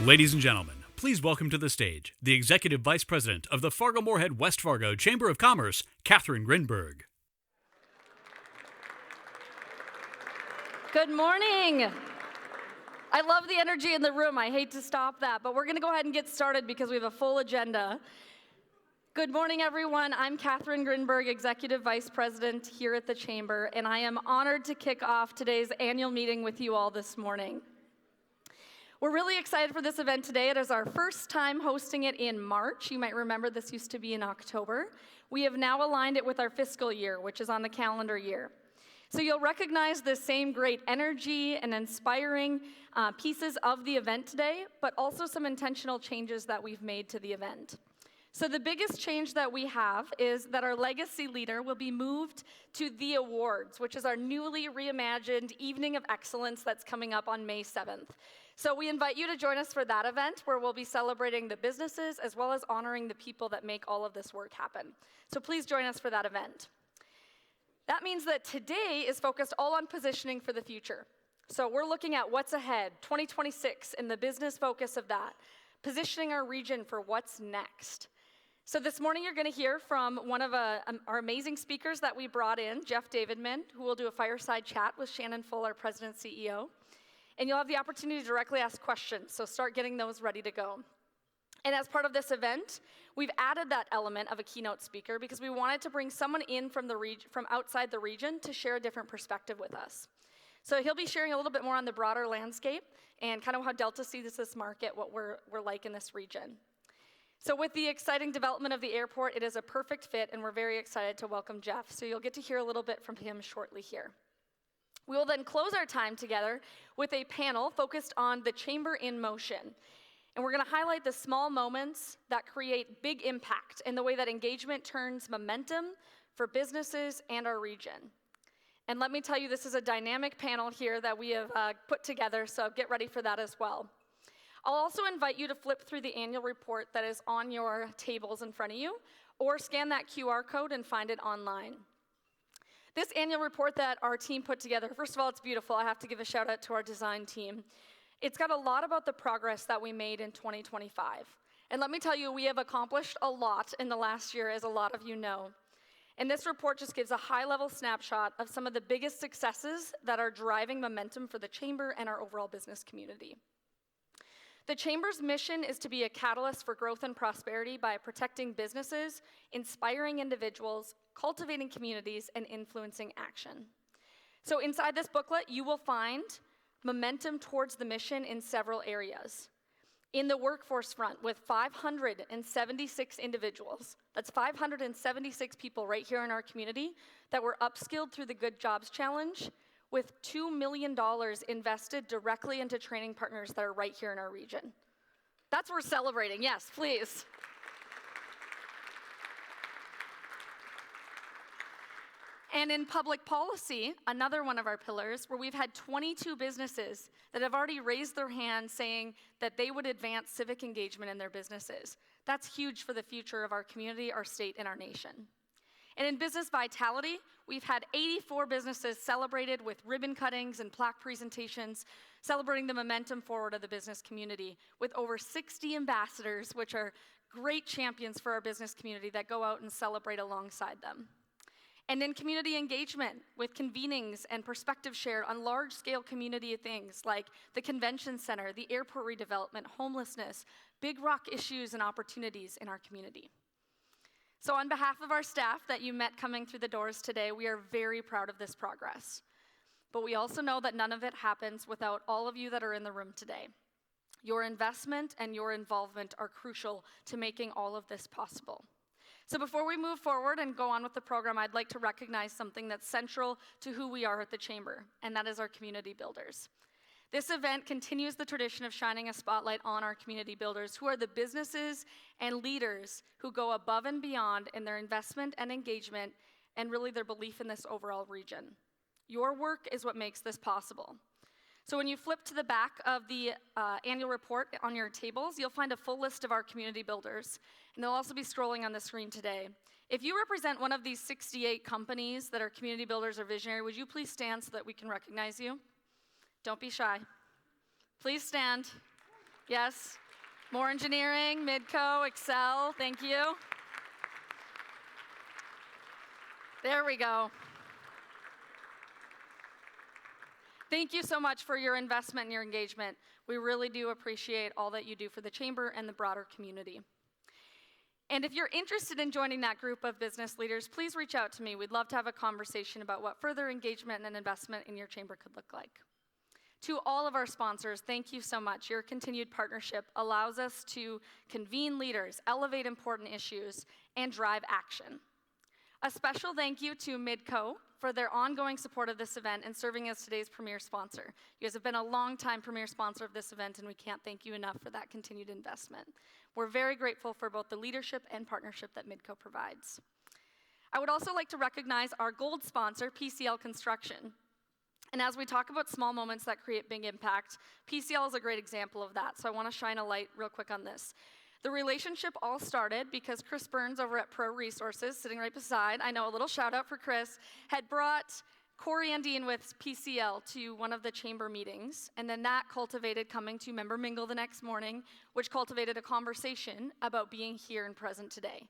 Ladies and gentlemen, please welcome to the stage the Executive Vice President of the Fargo-Moorhead-West Fargo Chamber of Commerce, Catherine Grinberg. Good morning. I love the energy in the room. I hate to stop that, but we're going to go ahead and get started because we have a full agenda. Good morning, everyone. I'm Catherine Grinberg, Executive Vice President here at the Chamber, and I am honored to kick off today's annual meeting with you all this morning. We're really excited for this event today. It is our first time hosting it in March. You might remember this used to be in October. We have now aligned it with our fiscal year, which is on the calendar year. So you'll recognize the same great energy and inspiring pieces of the event today, but also some intentional changes that we've made to the event. So the biggest change that we have is that our legacy leader will be moved to the awards, which is our newly reimagined Evening of Excellence that's coming up on May 7th. So we invite you to join us for that event where we'll be celebrating the businesses as well as honoring the people that make all of this work happen. So please join us for that event. That means that today is focused all on positioning for the future. So we're looking at what's ahead, 2026, and the business focus of that, positioning our region for what's next. So this morning you're going to hear from one of our amazing speakers that we brought in, Jeff Davidman, who will do a fireside chat with Shannon Full, our President and CEO. And you'll have the opportunity to directly ask questions, so start getting those ready to go. And as part of this event, we've added that element of a keynote speaker because we wanted to bring someone in from outside the region to share a different perspective with us. So he'll be sharing a little bit more on the broader landscape and kind of how Delta sees this market, what we're like in this region. So with the exciting development of the airport, it is a perfect fit, and we're very excited to welcome Jeff. So you'll get to hear a little bit from him shortly here. We will then close our time together with a panel focused on the Chamber in Motion. And we're going to highlight the small moments that create big impact in the way that engagement turns momentum for businesses and our region. And let me tell you, this is a dynamic panel here that we have put together, so get ready for that as well. I'll also invite you to flip through the annual report that is on your tables in front of you, or scan that QR code and find it online. This annual report that our team put together, first of all, it's beautiful. I have to give a shout out to our design team. It's got a lot about the progress that we made in 2025. And let me tell you, we have accomplished a lot in the last year, as a lot of you know. And this report just gives a high-level snapshot of some of the biggest successes that are driving momentum for the Chamber and our overall business community. The Chamber's mission is to be a catalyst for growth and prosperity by protecting businesses, inspiring individuals, cultivating communities, and influencing action. So inside this booklet, you will find momentum towards the mission in several areas. In the workforce front, with 576 individuals, that's 576 people right here in our community that were upskilled through the Good Jobs Challenge, with $2 million invested directly into training partners that are right here in our region. That's what we're celebrating, yes, please. And in public policy, another one of our pillars, where we've had 22 businesses that have already raised their hand saying that they would advance civic engagement in their businesses. That's huge for the future of our community, our state, and our nation. And in business vitality, we've had 84 businesses celebrated with ribbon cuttings and plaque presentations, celebrating the momentum forward of the business community, with over 60 ambassadors, which are great champions for our business community that go out and celebrate alongside them. And in community engagement, with convenings and perspective share on large-scale community things like the convention center, the airport redevelopment, homelessness, big rock issues and opportunities in our community. So on behalf of our staff that you met coming through the doors today, we are very proud of this progress. But we also know that none of it happens without all of you that are in the room today. Your investment and your involvement are crucial to making all of this possible. So before we move forward and go on with the program, I'd like to recognize something that's central to who we are at the Chamber, and that is our community builders. This event continues the tradition of shining a spotlight on our community builders, who are the businesses and leaders who go above and beyond in their investment and engagement and really their belief in this overall region. Your work is what makes this possible. So when you flip to the back of the annual report on your tables, you'll find a full list of our community builders, and they'll also be scrolling on the screen today. If you represent one of these 68 companies that are community builders or visionary, would you please stand so that we can recognize you? Don't be shy. Please stand. Yes. More engineering, Midco, Excel, thank you. There we go. Thank you so much for your investment and your engagement. We really do appreciate all that you do for the Chamber and the broader community. And if you're interested in joining that group of business leaders, please reach out to me. We'd love to have a conversation about what further engagement and investment in your Chamber could look like. To all of our sponsors, thank you so much. Your continued partnership allows us to convene leaders, elevate important issues, and drive action. A special thank you to Midco for their ongoing support of this event and serving as today's premier sponsor. You guys have been a long-time premier sponsor of this event, and we can't thank you enough for that continued investment. We're very grateful for both the leadership and partnership that Midco provides. I would also like to recognize our gold sponsor, PCL Construction. And as we talk about small moments that create big impact, PCL is a great example of that, so I want to shine a light real quick on this. The relationship all started because Chris Burns over at Pro Resources, sitting right beside, I know, a little shout out for Chris, had brought Corey and Dean with PCL to one of the chamber meetings, and then that cultivated coming to member mingle the next morning, which cultivated a conversation about being here and present today.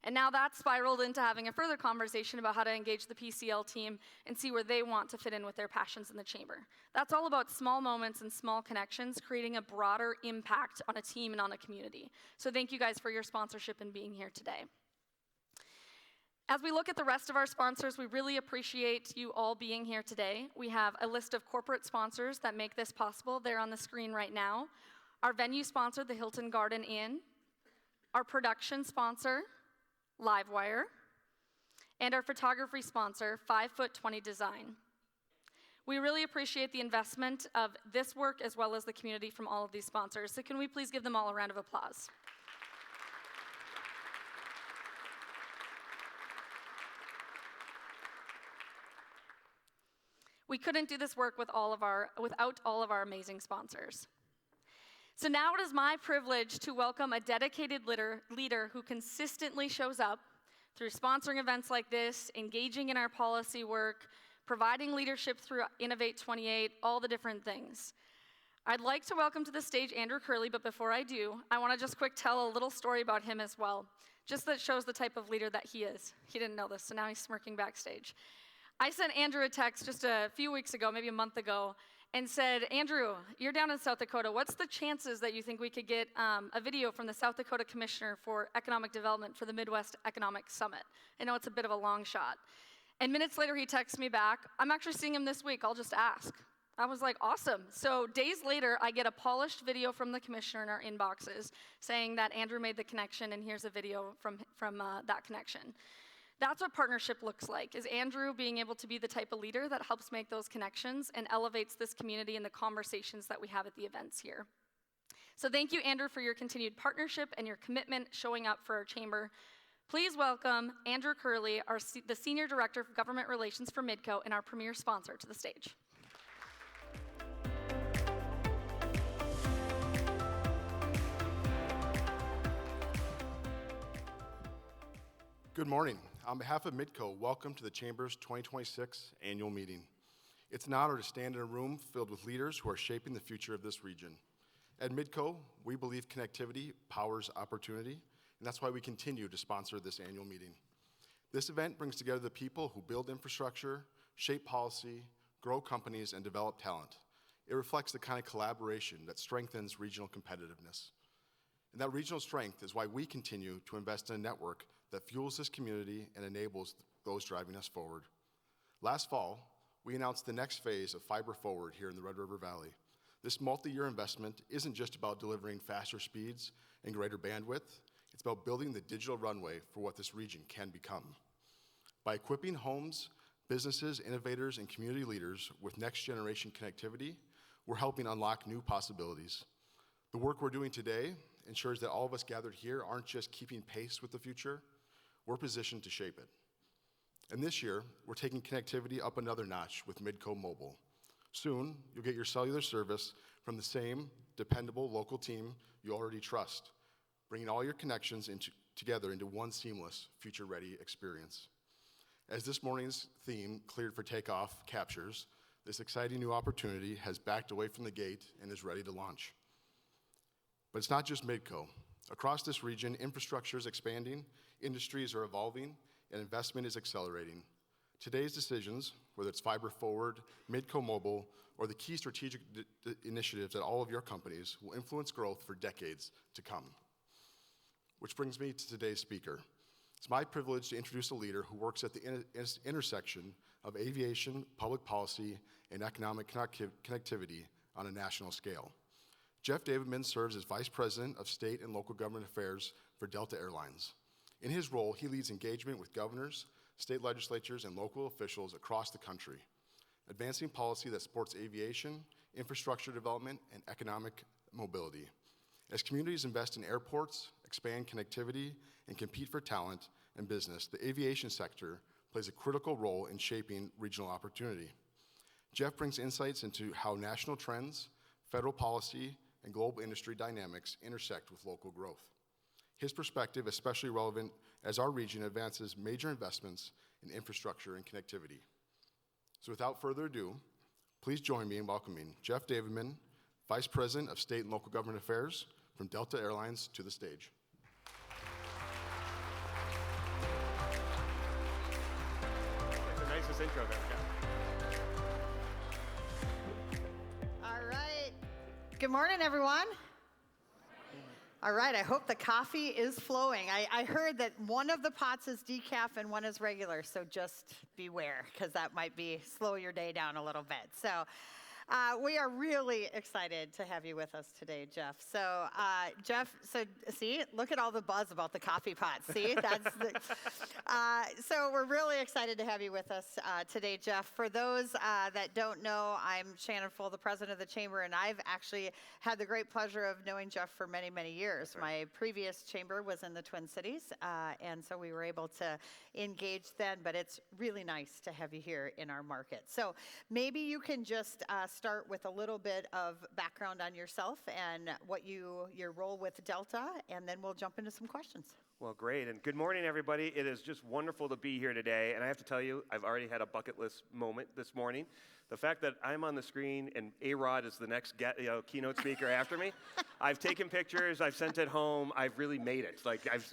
And now that's spiraled into having a further conversation about how to engage the PCL team and see where they want to fit in with their passions in the chamber. That's all about small moments and small connections, creating a broader impact on a team and on a community. So thank you guys for your sponsorship and being here today. As we look at the rest of our sponsors, we really appreciate you all being here today. We have a list of corporate sponsors that make this possible. They're on the screen right now. Our venue sponsor, the Hilton Garden Inn. Our production sponsor, Livewire, and our photography sponsor, 5'20" Design. We really appreciate the investment of this work as well as the community from all of these sponsors. So can we please give them all a round of applause? We couldn't do this work without all of our amazing sponsors. So now it is my privilege to welcome a dedicated leader who consistently shows up through sponsoring events like this, engaging in our policy work, providing leadership through Innovate 28, all the different things. I'd like to welcome to the stage Andrew Curley, but before I do, I want to just quick tell a little story about him as well, just that shows the type of leader that he is. He didn't know this, so now he's smirking backstage. I sent Andrew a text just a few weeks ago, maybe a month ago, and said, Andrew, you're down in South Dakota. What's the chances that you think we could get a video from the South Dakota Commissioner for Economic Development for the Midwest Economic Summit? I know it's a bit of a long shot. And minutes later, he texts me back, I'm actually seeing him this week. I'll just ask. I was like, awesome. So days later, I get a polished video from the commissioner in our inboxes saying that Andrew made the connection, and here's a video from that connection. That's what partnership looks like, is Andrew being able to be the type of leader that helps make those connections and elevates this community and the conversations that we have at the events here. So thank you, Andrew, for your continued partnership and your commitment showing up for our chamber. Please welcome Andrew Curley, the Senior Director of Government Relations for Midco and our premier sponsor, to the stage. Good morning. On behalf of Midco, welcome to the Chamber's 2026 annual meeting. It's an honor to stand in a room filled with leaders who are shaping the future of this region. At Midco, we believe connectivity powers opportunity, and that's why we continue to sponsor this annual meeting. This event brings together the people who build infrastructure, shape policy, grow companies, and develop talent. It reflects the kind of collaboration that strengthens regional competitiveness. And that regional strength is why we continue to invest in a network that fuels this community and enables those driving us forward. Last fall, we announced the next phase of Fiber Forward here in the Red River Valley. This multi-year investment isn't just about delivering faster speeds and greater bandwidth, it's about building the digital runway for what this region can become. By equipping homes, businesses, innovators, and community leaders with next-generation connectivity, we're helping unlock new possibilities. The work we're doing today ensures that all of us gathered here aren't just keeping pace with the future, we're positioned to shape it. And this year, we're taking connectivity up another notch with Midco Mobile. Soon, you'll get your cellular service from the same dependable local team you already trust, bringing all your connections together into one seamless, future-ready experience. As this morning's theme, Cleared for Takeoff, captures, this exciting new opportunity has backed away from the gate and is ready to launch. But it's not just Midco. Across this region, infrastructure is expanding, industries are evolving, and investment is accelerating. Today's decisions, whether it's Fiber Forward, Midco Mobile, or the key strategic initiatives at all of your companies, will influence growth for decades to come. Which brings me to today's speaker. It's my privilege to introduce a leader who works at the intersection of aviation, public policy, and economic connectivity on a national scale. Jeff Davidman serves as Vice President of State and Local Government Affairs for Delta Airlines. In his role, he leads engagement with governors, state legislatures, and local officials across the country, advancing policy that supports aviation, infrastructure development, and economic mobility. As communities invest in airports, expand connectivity, and compete for talent and business, the aviation sector plays a critical role in shaping regional opportunity. Jeff brings insights into how national trends, federal policy, and global industry dynamics intersect with local growth. His perspective is especially relevant as our region advances major investments in infrastructure and connectivity. So without further ado, please join me in welcoming Jeff Davidman, Vice President of State and Local Government Affairs from Delta Airlines, to the stage. That's the nicest intro there, Jeff. All right. Good morning, everyone. All right, I hope the coffee is flowing. I heard that one of the pots is decaf and one is regular, so just beware, because that might slow your day down a little bit. So we are really excited to have you with us today, Jeff. So Jeff, see, look at all the buzz about the coffee pot. See, so we're really excited to have you with us today, Jeff. For those that don't know, I'm Shannon Full, the president of the chamber, and I've actually had the great pleasure of knowing Jeff for many, many years. Right. My previous chamber was in the Twin Cities, and so we were able to engage then, but it's really nice to have you here in our market. So maybe you can just start with a little bit of background on yourself and your role with Delta, and then we'll jump into some questions. Well, great, and good morning, everybody. It is just wonderful to be here today, and I have to tell you, I've already had a bucket list moment this morning. The fact that I'm on the screen and A-Rod is the next keynote speaker after me, I've taken pictures, I've sent it home, I've really made it.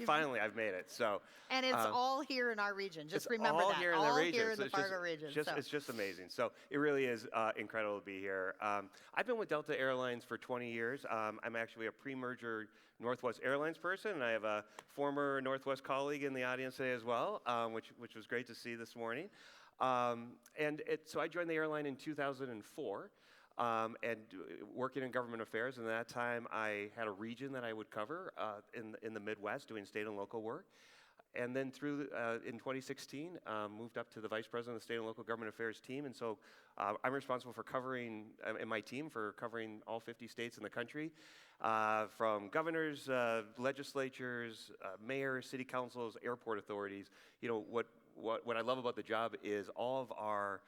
Finally, I've made it. So, and it's all here in our region. Just remember all that. Here in all the region. here in the Fargo region. It's just amazing. So it really is incredible to be here. I've been with Delta Airlines for 20 years. I'm actually a pre-merger Northwest Airlines person, and I have a former Northwest colleague in the audience today as well, which was great to see this morning. So I joined the airline in 2004 and working in government affairs. And at that time, I had a region that I would cover in the Midwest doing state and local work. And then in 2016, moved up to the vice president of the state and local government affairs team. And so I'm responsible for covering, and my team for covering all 50 states in the country, from governors, legislatures, mayors, city councils, airport authorities. You know, what I love about the job is all of our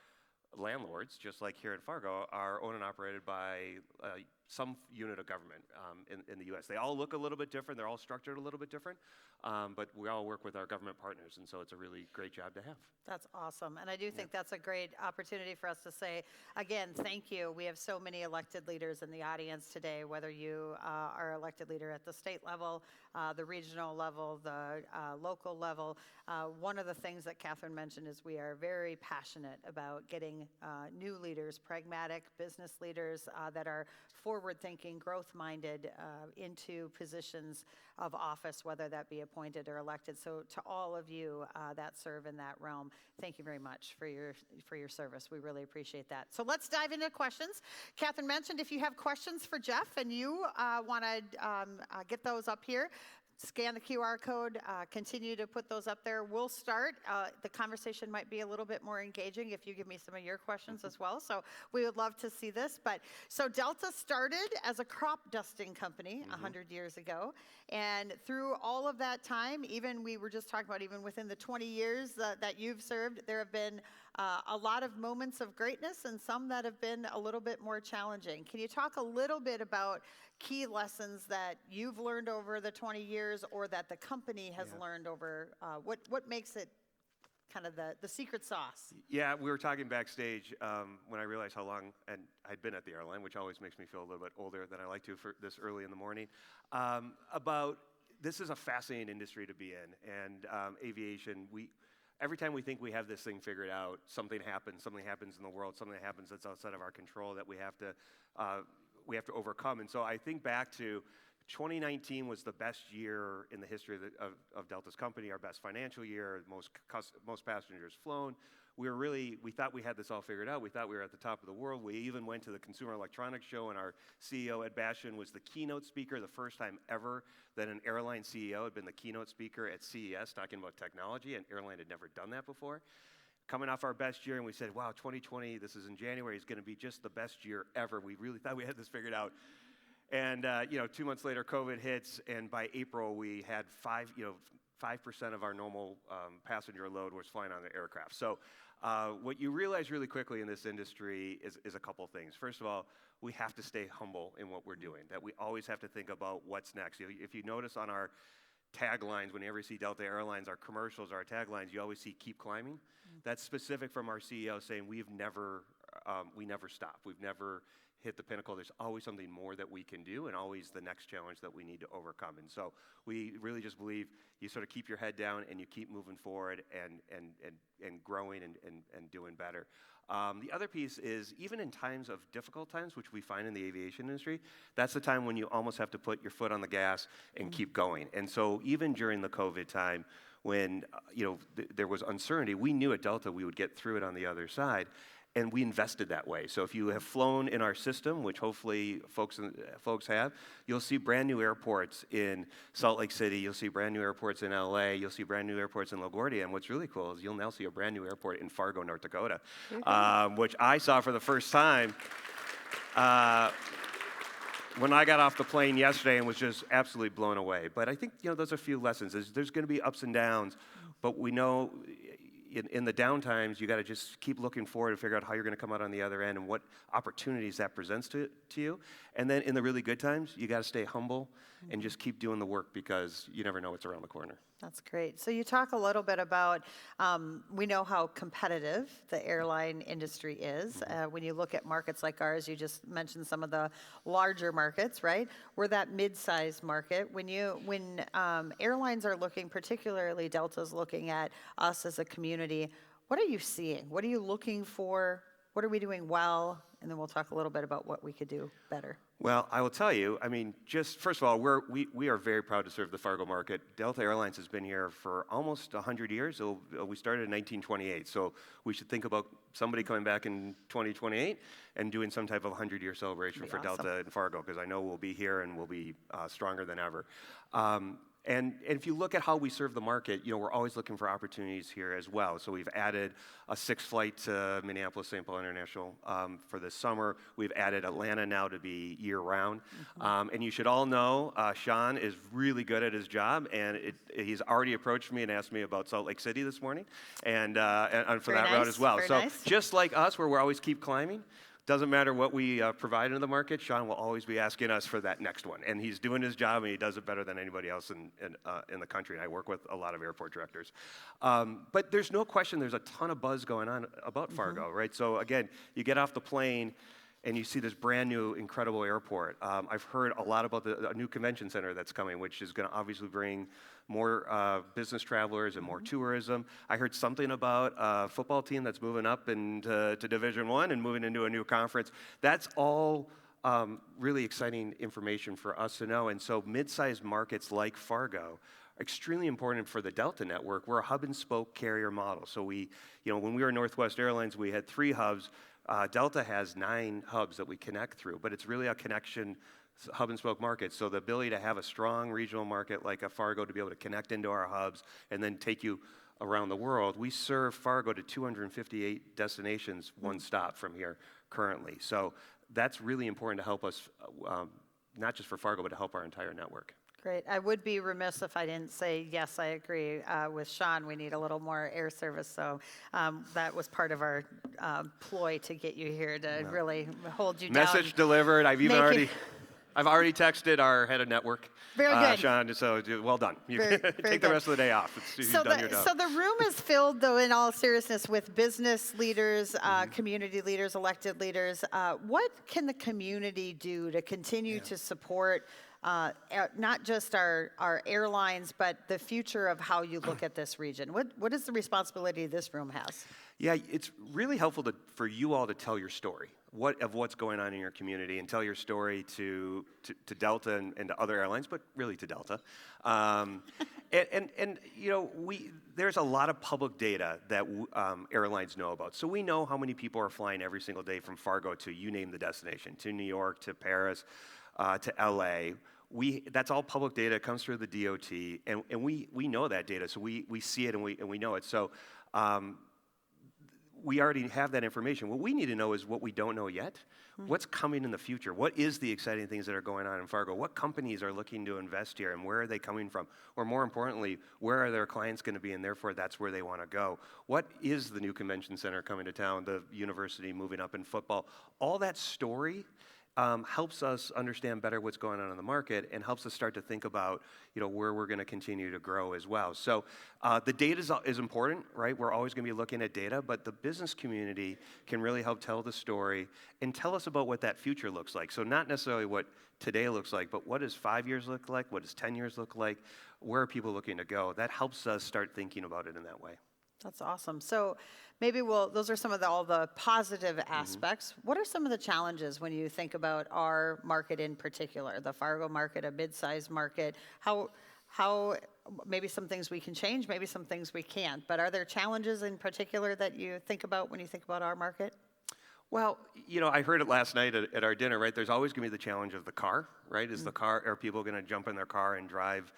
landlords, just like here in Fargo, are owned and operated by some unit of government in the U.S. They all look a little bit different. They're all structured a little bit different, but we all work with our government partners, and so it's a really great job to have. That's awesome, and I do think that's a great opportunity for us to say, again, thank you. We have so many elected leaders in the audience today, whether you are elected leader at the state level, the regional level, the local level. One of the things that Catherine mentioned is we are very passionate about getting new leaders, pragmatic business leaders that are forward-thinking, growth-minded into positions of office, whether that be appointed or elected. So to all of you that serve in that realm, thank you very much for your service. We really appreciate that. So let's dive into questions. Catherine mentioned if you have questions for Jeff and you want to get those up here, scan the QR code, continue to put those up there. We'll start. The conversation might be a little bit more engaging if you give me some of your questions as well. So we would love to see this. So Delta started as a crop dusting company 100 years ago. And through all of that time, we were just talking about even within the 20 years that you've served, there have been a lot of moments of greatness and some that have been a little bit more challenging. Can you talk a little bit about key lessons that you've learned over the 20 years or that the company has learned over what makes it kind of the secret sauce. Yeah, we were talking backstage when I realized how long and I'd been at the airline, which always makes me feel a little bit older than I like to for this early in the morning, about this is a fascinating industry to be in, and aviation, every time we think we have this thing figured out, something happens in the world, something happens that's outside of our control that we have to overcome. And so I think back to 2019 was the best year in the history of Delta's company, our best financial year, most passengers flown. We thought we had this all figured out. We thought we were at the top of the world. We even went to the Consumer Electronics Show, and our CEO, Ed Bastian, was the keynote speaker, the first time ever that an airline CEO had been the keynote speaker at CES talking about technology. An airline had never done that before. Coming off our best year, and we said, wow, 2020, this is in January, is going to be just the best year ever. We really thought we had this figured out. And 2 months later, COVID hits, and by April, we had 5% of our normal passenger load was flying on the aircraft. So what you realize really quickly in this industry is a couple things. First of all, we have to stay humble in what we're doing, that we always have to think about what's next. If you notice on our taglines, whenever you see Delta Airlines, our commercials, our taglines, you always see keep climbing. Mm-hmm. That's specific from our CEO saying we never stop. We've never hit the pinnacle. There's always something more that we can do and always the next challenge that we need to overcome. And so we really just believe you sort of keep your head down and you keep moving forward and growing and doing better. The other piece is even in times of difficult times, which we find in the aviation industry, that's the time when you almost have to put your foot on the gas and keep going. And so even during the COVID time, when there was uncertainty, we knew at Delta we would get through it on the other side. And we invested that way. So if you have flown in our system, which hopefully folks have, you'll see brand new airports in Salt Lake City. You'll see brand new airports in LA. You'll see brand new airports in LaGuardia. And what's really cool is you'll now see a brand new airport in Fargo, North Dakota, which I saw for the first time when I got off the plane yesterday and was just absolutely blown away. But I think those are a few lessons. There's going to be ups and downs, but we know in the down times, you got to just keep looking forward and figure out how you're going to come out on the other end and what opportunities that presents to you. And then in the really good times, you got to stay humble and just keep doing the work because you never know what's around the corner. That's great. So you talk a little bit about, we know how competitive the airline industry is. When you look at markets like ours, you just mentioned some of the larger markets, right? We're that mid-sized market. When airlines are looking, particularly Delta's looking at us as a community, what are you seeing? What are you looking for? What are we doing well? And then we'll talk a little bit about what we could do better. Well, I will tell you, just first of all, we are very proud to serve the Fargo market. Delta Airlines has been here for almost 100 years. We started in 1928, so we should think about somebody coming back in 2028 and doing some type of 100-year celebration for awesome. Delta and Fargo, because I know we'll be here and we'll be stronger than ever. And if you look at how we serve the market, we're always looking for opportunities here as well. So we've added a 6th flight to Minneapolis-St. Paul International for this summer. We've added Atlanta now to be year-round. And you should all know Sean is really good at his job, and he's already approached me and asked me about Salt Lake City this morning, and for that route as well. Very so nice. Just like us, where we always keep climbing, doesn't matter what we provide into the market, Sean will always be asking us for that next one. And he's doing his job, and he does it better than anybody else in the country. And I work with a lot of airport directors. But there's no question there's a ton of buzz going on about Fargo, right? So again, you get off the plane, and you see this brand new, incredible airport. I've heard a lot about a new convention center that's coming, which is going to obviously bring more business travelers and more tourism. I heard something about a football team that's moving up to Division I and moving into a new conference. That's all really exciting information for us to know. And so mid-sized markets like Fargo are extremely important for the Delta network. We're a hub and spoke carrier model. So when we were Northwest Airlines, we had 3 hubs. Delta has 9 hubs that we connect through, but it's really a connection hub and spoke market. So the ability to have a strong regional market like a Fargo to be able to connect into our hubs and then take you around the world. We serve Fargo to 258 destinations, one stop from here currently. So that's really important to help us, not just for Fargo, but to help our entire network. Great. I would be remiss if I didn't say, yes, I agree with Sean. We need a little more air service. So that was part of our ploy to get you here to really hold you down. Message delivered. I've I've already texted our head of network, Very good. Sean, so well done. You Very take good. the rest of the day off. You've done your job. So the room is filled, though, in all seriousness, with business leaders, community leaders, elected leaders. What can the community do to continue to support not just our airlines, but the future of how you look at this region? What is the responsibility this room has? Yeah, it's really helpful for you all to tell your story of what's going on in your community, and tell your story to Delta and to other airlines, but really to Delta. And you know, there's a lot of public data that airlines know about. So we know how many people are flying every single day from Fargo to, you name the destination, to New York, to Paris, to LA. That's all public data. It comes through the DOT, and we know that data. So we see it and we know it. So we already have that information. What we need to know is what we don't know yet. What's coming in the future? What is the exciting things that are going on in Fargo? What companies are looking to invest here, and where are they coming from? Or more importantly, where are their clients going to be, and therefore that's where they want to go? What is the new convention center coming to town, the university moving up in football? All that story helps us understand better what's going on in the market, and helps us start to think about, you know, where we're going to continue to grow as well. So the data is important, right? We're always going to be looking at data, but the business community can really help tell the story and tell us about what that future looks like. So not necessarily what today looks like, but what does 5 years look like? What does 10 years look like? Where are people looking to go? That helps us start thinking about it in that way. That's awesome. So maybe those are some of all the positive aspects. What are some of the challenges when you think about our market in particular, the Fargo market, a mid-sized market? How maybe some things we can change, maybe some things we can't, but are there challenges in particular that you think about when you think about our market? Well, you know, I heard it last night at our dinner, right? There's always going to be the challenge of the car, right? Are people going to jump in their car and drive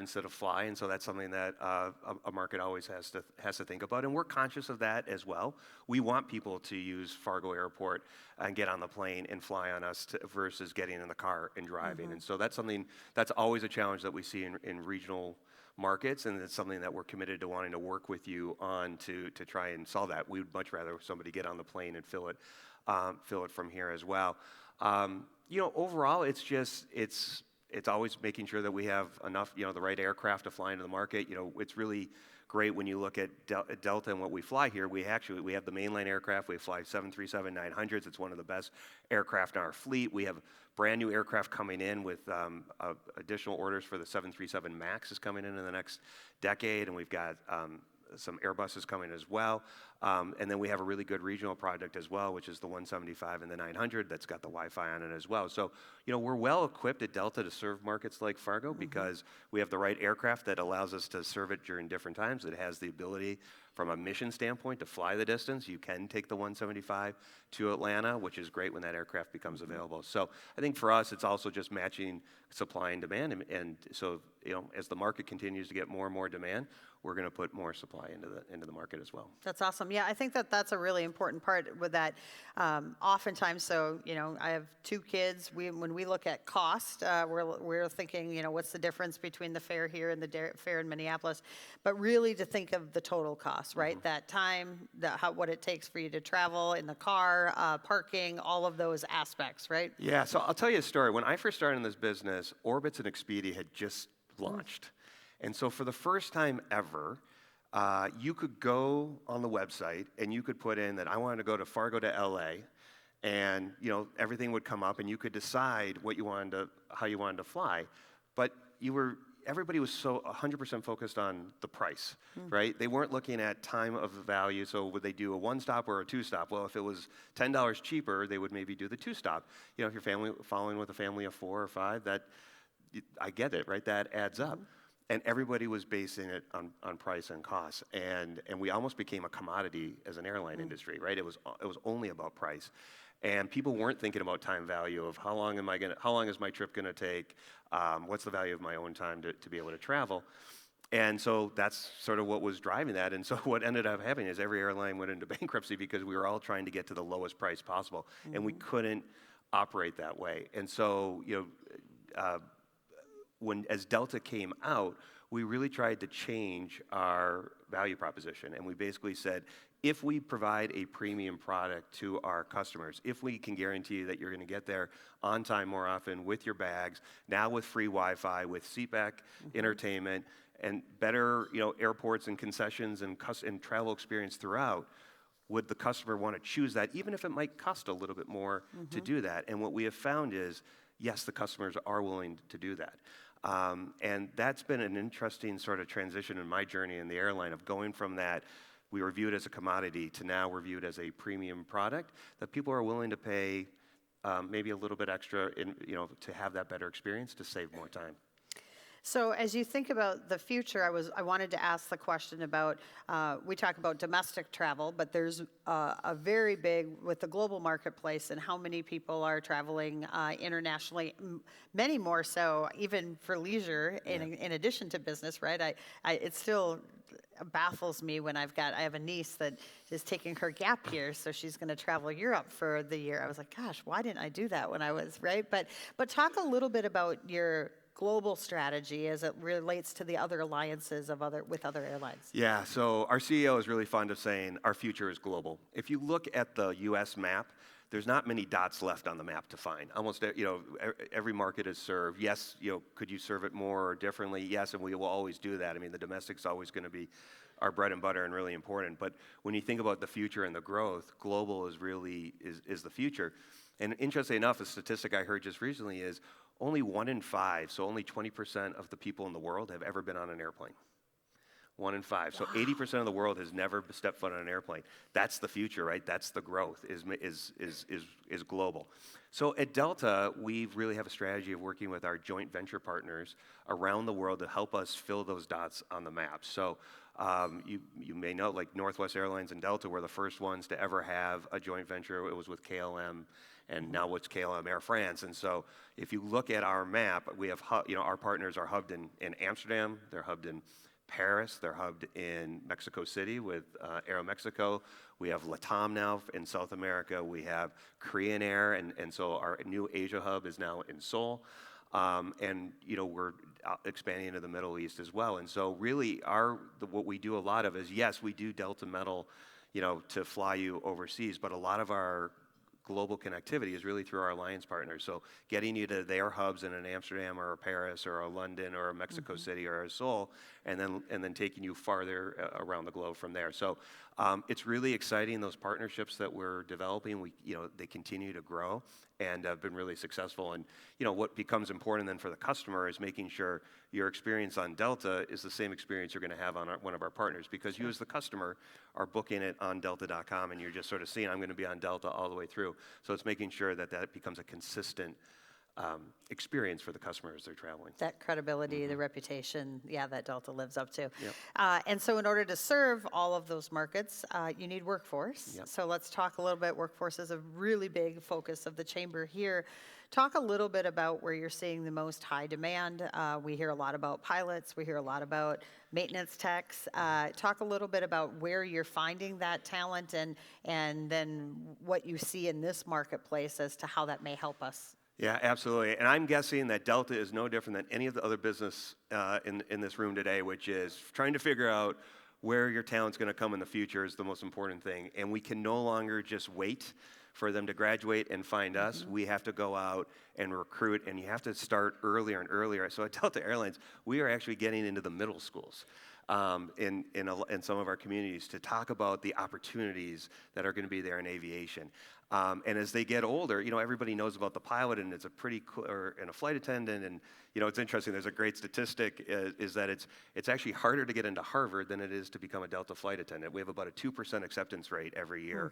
instead of fly? And so that's something that a market always has to think about, and we're conscious of that as well. We want people to use Fargo Airport and get on the plane and fly on us versus getting in the car and driving. And so that's something that's always a challenge that we see in regional markets, and it's something that we're committed to wanting to work with you on to try and solve that. We would much rather somebody get on the plane and fill it from here as well. You know, overall, it's always making sure that we have enough, you know, the right aircraft to fly into the market. You know, it's really great when you look at Delta and what we fly here. We have the mainline aircraft. We fly 737-900s. It's one of the best aircraft in our fleet. We have brand new aircraft coming in with additional orders for the 737 MAX is coming in the next decade, and we've got some Airbuses coming as well. And then we have a really good regional product as well, which is the 175 and the 900 that's got the Wi-Fi on it as well. So, you know, we're well equipped at Delta to serve markets like Fargo because we have the right aircraft that allows us to serve it during different times. It has the ability from a mission standpoint to fly the distance. You can take the 175 to Atlanta, which is great when that aircraft becomes available. So I think for us, it's also just matching supply and demand. And so, you know, as the market continues to get more and more demand, we're going to put more supply into the market as well. That's awesome. Yeah, I think that's a really important part with that. Oftentimes, so, you know, I have two kids. When we look at cost, we're thinking, you know, what's the difference between the fare here and the fare in Minneapolis? But really to think of the total cost, right? That time, what it takes for you to travel in the car, parking, all of those aspects, right? Yeah, so I'll tell you a story. When I first started in this business, Orbitz and Expedia had just launched. And so for the first time ever, you could go on the website and you could put in that I wanted to go to Fargo to LA, and you know everything would come up, and you could decide how you wanted to fly. But everybody was so 100% focused on the price, right? They weren't looking at time of value. So would they do a one-stop or a two-stop? Well, if it was $10 cheaper, they would maybe do the two-stop. You know, if you're following with a family of 4 or 5, I get it, right? That adds up. And everybody was basing it on price and cost, and we almost became a commodity as an airline industry, right? It was only about price, and people weren't thinking about time value of how long is my trip going to take, what's the value of my own time to be able to travel, and so that's sort of what was driving that. And so what ended up happening is every airline went into bankruptcy because we were all trying to get to the lowest price possible, and we couldn't operate that way. And so, you know. As Delta came out, we really tried to change our value proposition. And we basically said, if we provide a premium product to our customers, if we can guarantee that you're going to get there on time more often with your bags, now with free Wi-Fi, with seatback entertainment, and better airports and concessions and travel experience throughout, would the customer want to choose that, even if it might cost a little bit more to do that? And what we have found is, yes, the customers are willing to do that. And that's been an interesting sort of transition in my journey in the airline of going from that we were viewed as a commodity to now we're viewed as a premium product that people are willing to pay maybe a little bit extra to have that better experience to save more time. So as you think about the future, I wanted to ask the question about, we talk about domestic travel, but there's a very big, with the global marketplace and how many people are traveling internationally, many more so even for leisure in addition to business, right? It still baffles me when I have a niece that is taking her gap year, so she's going to travel Europe for the year. I was like, gosh, why didn't I do that when I was, right? But talk a little bit about your global strategy as it relates to the other alliances with other airlines. Yeah, so our CEO is really fond of saying our future is global. If you look at the U.S. map, there's not many dots left on the map to find. Almost, every market is served. Yes, could you serve it more or differently? Yes, and we will always do that. I mean, the domestic's always going to be our bread and butter and really important. But when you think about the future and the growth, global is really is the future. And interestingly enough, a statistic I heard just recently is only 1 in 5, so only 20% of the people in the world have ever been on an airplane. 1 in 5. So 80% of the world has never stepped foot on an airplane. That's the future, right? That's the growth, is global. So at Delta, we really have a strategy of working with our joint venture partners around the world to help us fill those dots on the map. So you may know, like Northwest Airlines and Delta were the first ones to ever have a joint venture. It was with KLM, and now it's KLM Air France. And so if you look at our map, we have our partners are hubbed in Amsterdam, they're hubbed in Paris, they're hubbed in Mexico City with Aeromexico. We have LATAM now in South America. We have Korean Air, and so our new Asia hub is now in Seoul. And we're expanding into the Middle East as well. And so really what we do a lot of is, yes, we do Delta Metal, to fly you overseas, but a lot of our global connectivity is really through our alliance partners. So getting you to their hubs in an Amsterdam or a Paris or a London or a Mexico City or a Seoul, and then taking you farther around the globe from there. So it's really exciting, those partnerships that we're developing. They continue to grow and have been really successful. And what becomes important then for the customer is making sure your experience on Delta is the same experience you're going to have on one of our partners, because you as the customer are booking it on delta.com and you're just sort of seeing, I'm going to be on Delta all the way through. So it's making sure that becomes a consistent experience for the customer as they're traveling. That credibility, the reputation, that Delta lives up to. Yep. And so in order to serve all of those markets, you need workforce. Yep. So let's talk a little bit. Workforce is a really big focus of the chamber here. Talk a little bit about where you're seeing the most high demand. We hear a lot about pilots. We hear a lot about maintenance techs. Talk a little bit about where you're finding that talent and then what you see in this marketplace as to how that may help us. Yeah, absolutely. And I'm guessing that Delta is no different than any of the other business in this room today, which is trying to figure out where your talent's going to come in the future is the most important thing. And we can no longer just wait for them to graduate and find us. We have to go out and recruit, and you have to start earlier and earlier. So at Delta Airlines, we are actually getting into the middle schools in some of our communities to talk about the opportunities that are going to be there in aviation. And as they get older, everybody knows about the pilot, and it's a pretty cool, and a flight attendant, and it's interesting. There's a great statistic is that it's actually harder to get into Harvard than it is to become a Delta flight attendant. We have about a 2% acceptance rate every year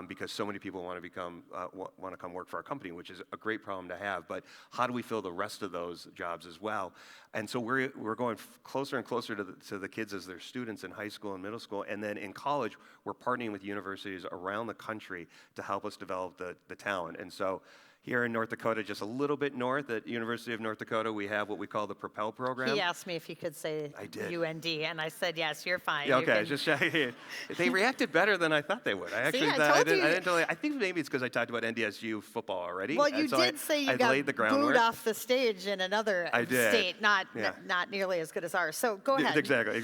because so many people want to come work for our company, which is a great problem to have. But how do we fill the rest of those jobs as well? And so we're going closer and closer to the kids as they're students in high school and middle school, and then in college, we're partnering with universities around the country to help us develop the talent. And so Here in North Dakota, just a little bit north at University of North Dakota, we have what we call the Propel program. He asked me if he could say I did. UND, and I said, yes, you're fine. Yeah, You okay, can- just they reacted better than I thought they would. I actually I thought, told you. I didn't tell you. I think maybe it's because I talked about NDSU football already. Well, and you so did say you I got laid the groundwork. booed off the stage in another I did. state, not Yeah. not nearly as good as ours. So go ahead. Exactly.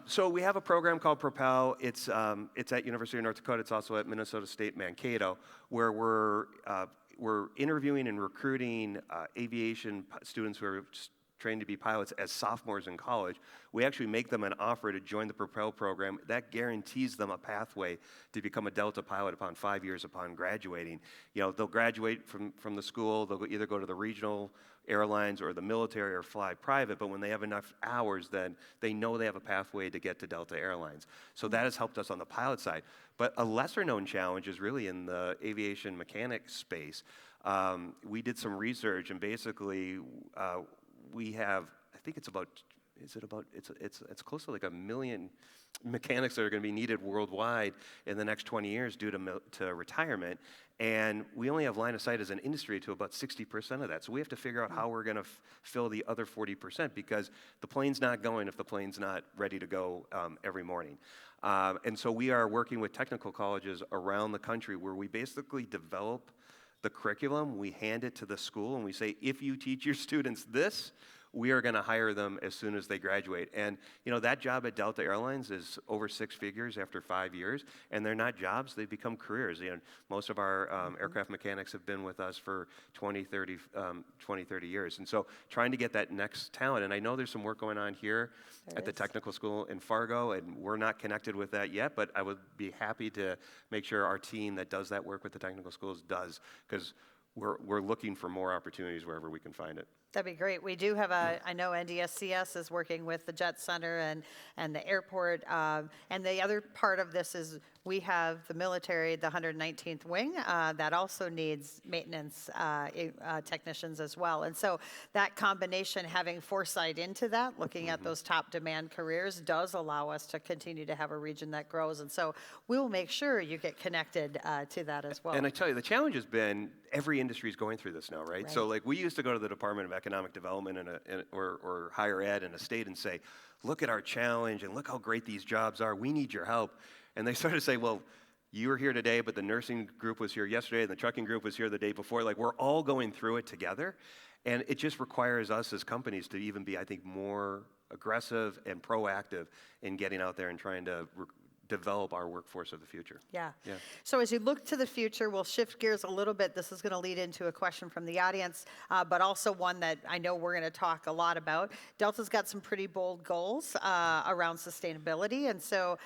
So we have a program called Propel. It's at University of North Dakota. It's also at Minnesota State Mankato, where we're interviewing and recruiting aviation students who are trained to be pilots as sophomores in college. We actually make them an offer to join the Propel program. That guarantees them a pathway to become a Delta pilot upon 5 years upon graduating. They'll graduate from the school. They'll either go to the regional airlines or the military or fly private, but when they have enough hours, then they know they have a pathway to get to Delta Airlines. So that has helped us on the pilot side. But a lesser known challenge is really in the aviation mechanic space. We did some research, and basically we have, I think it's close to like 1 million mechanics that are going to be needed worldwide in the next 20 years due to retirement. And we only have line of sight as an industry to about 60% of that. So we have to figure out how we're going to fill the other 40% because the plane's not going if the plane's not ready to go every morning. And so we are working with technical colleges around the country where we basically develop the curriculum, we hand it to the school, and we say, if you teach your students this, we are going to hire them as soon as they graduate. And that job at Delta Airlines is over 6 figures after 5 years, and they're not jobs, they become careers. Most of our aircraft mechanics have been with us for 20, 30 years. And so trying to get that next talent, and I know there's some work going on here at the technical school in Fargo, and we're not connected with that yet, but I would be happy to make sure our team that does that work with the technical schools does, because we're looking for more opportunities wherever we can find it. That'd be great. We do have I know NDSCS is working with the Jet Center and the airport. And the other part of this is we have the military, the 119th Wing, that also needs maintenance technicians as well. And so that combination, having foresight into that, looking at those top demand careers, does allow us to continue to have a region that grows. And so we'll make sure you get connected to that as well. And I tell you, the challenge has been every industry is going through this now, right? So like we used to go to the Department of Economic Development or higher ed in a state and say, look at our challenge and look how great these jobs are. We need your help. And they started to say, well, you were here today, but the nursing group was here yesterday and the trucking group was here the day before. Like we're all going through it together. And it just requires us as companies to even be, I think, more aggressive and proactive in getting out there and trying to develop our workforce of the future. Yeah. So as you look to the future, we'll shift gears a little bit. This is going to lead into a question from the audience, but also one that I know we're going to talk a lot about. Delta's got some pretty bold goals around sustainability, and so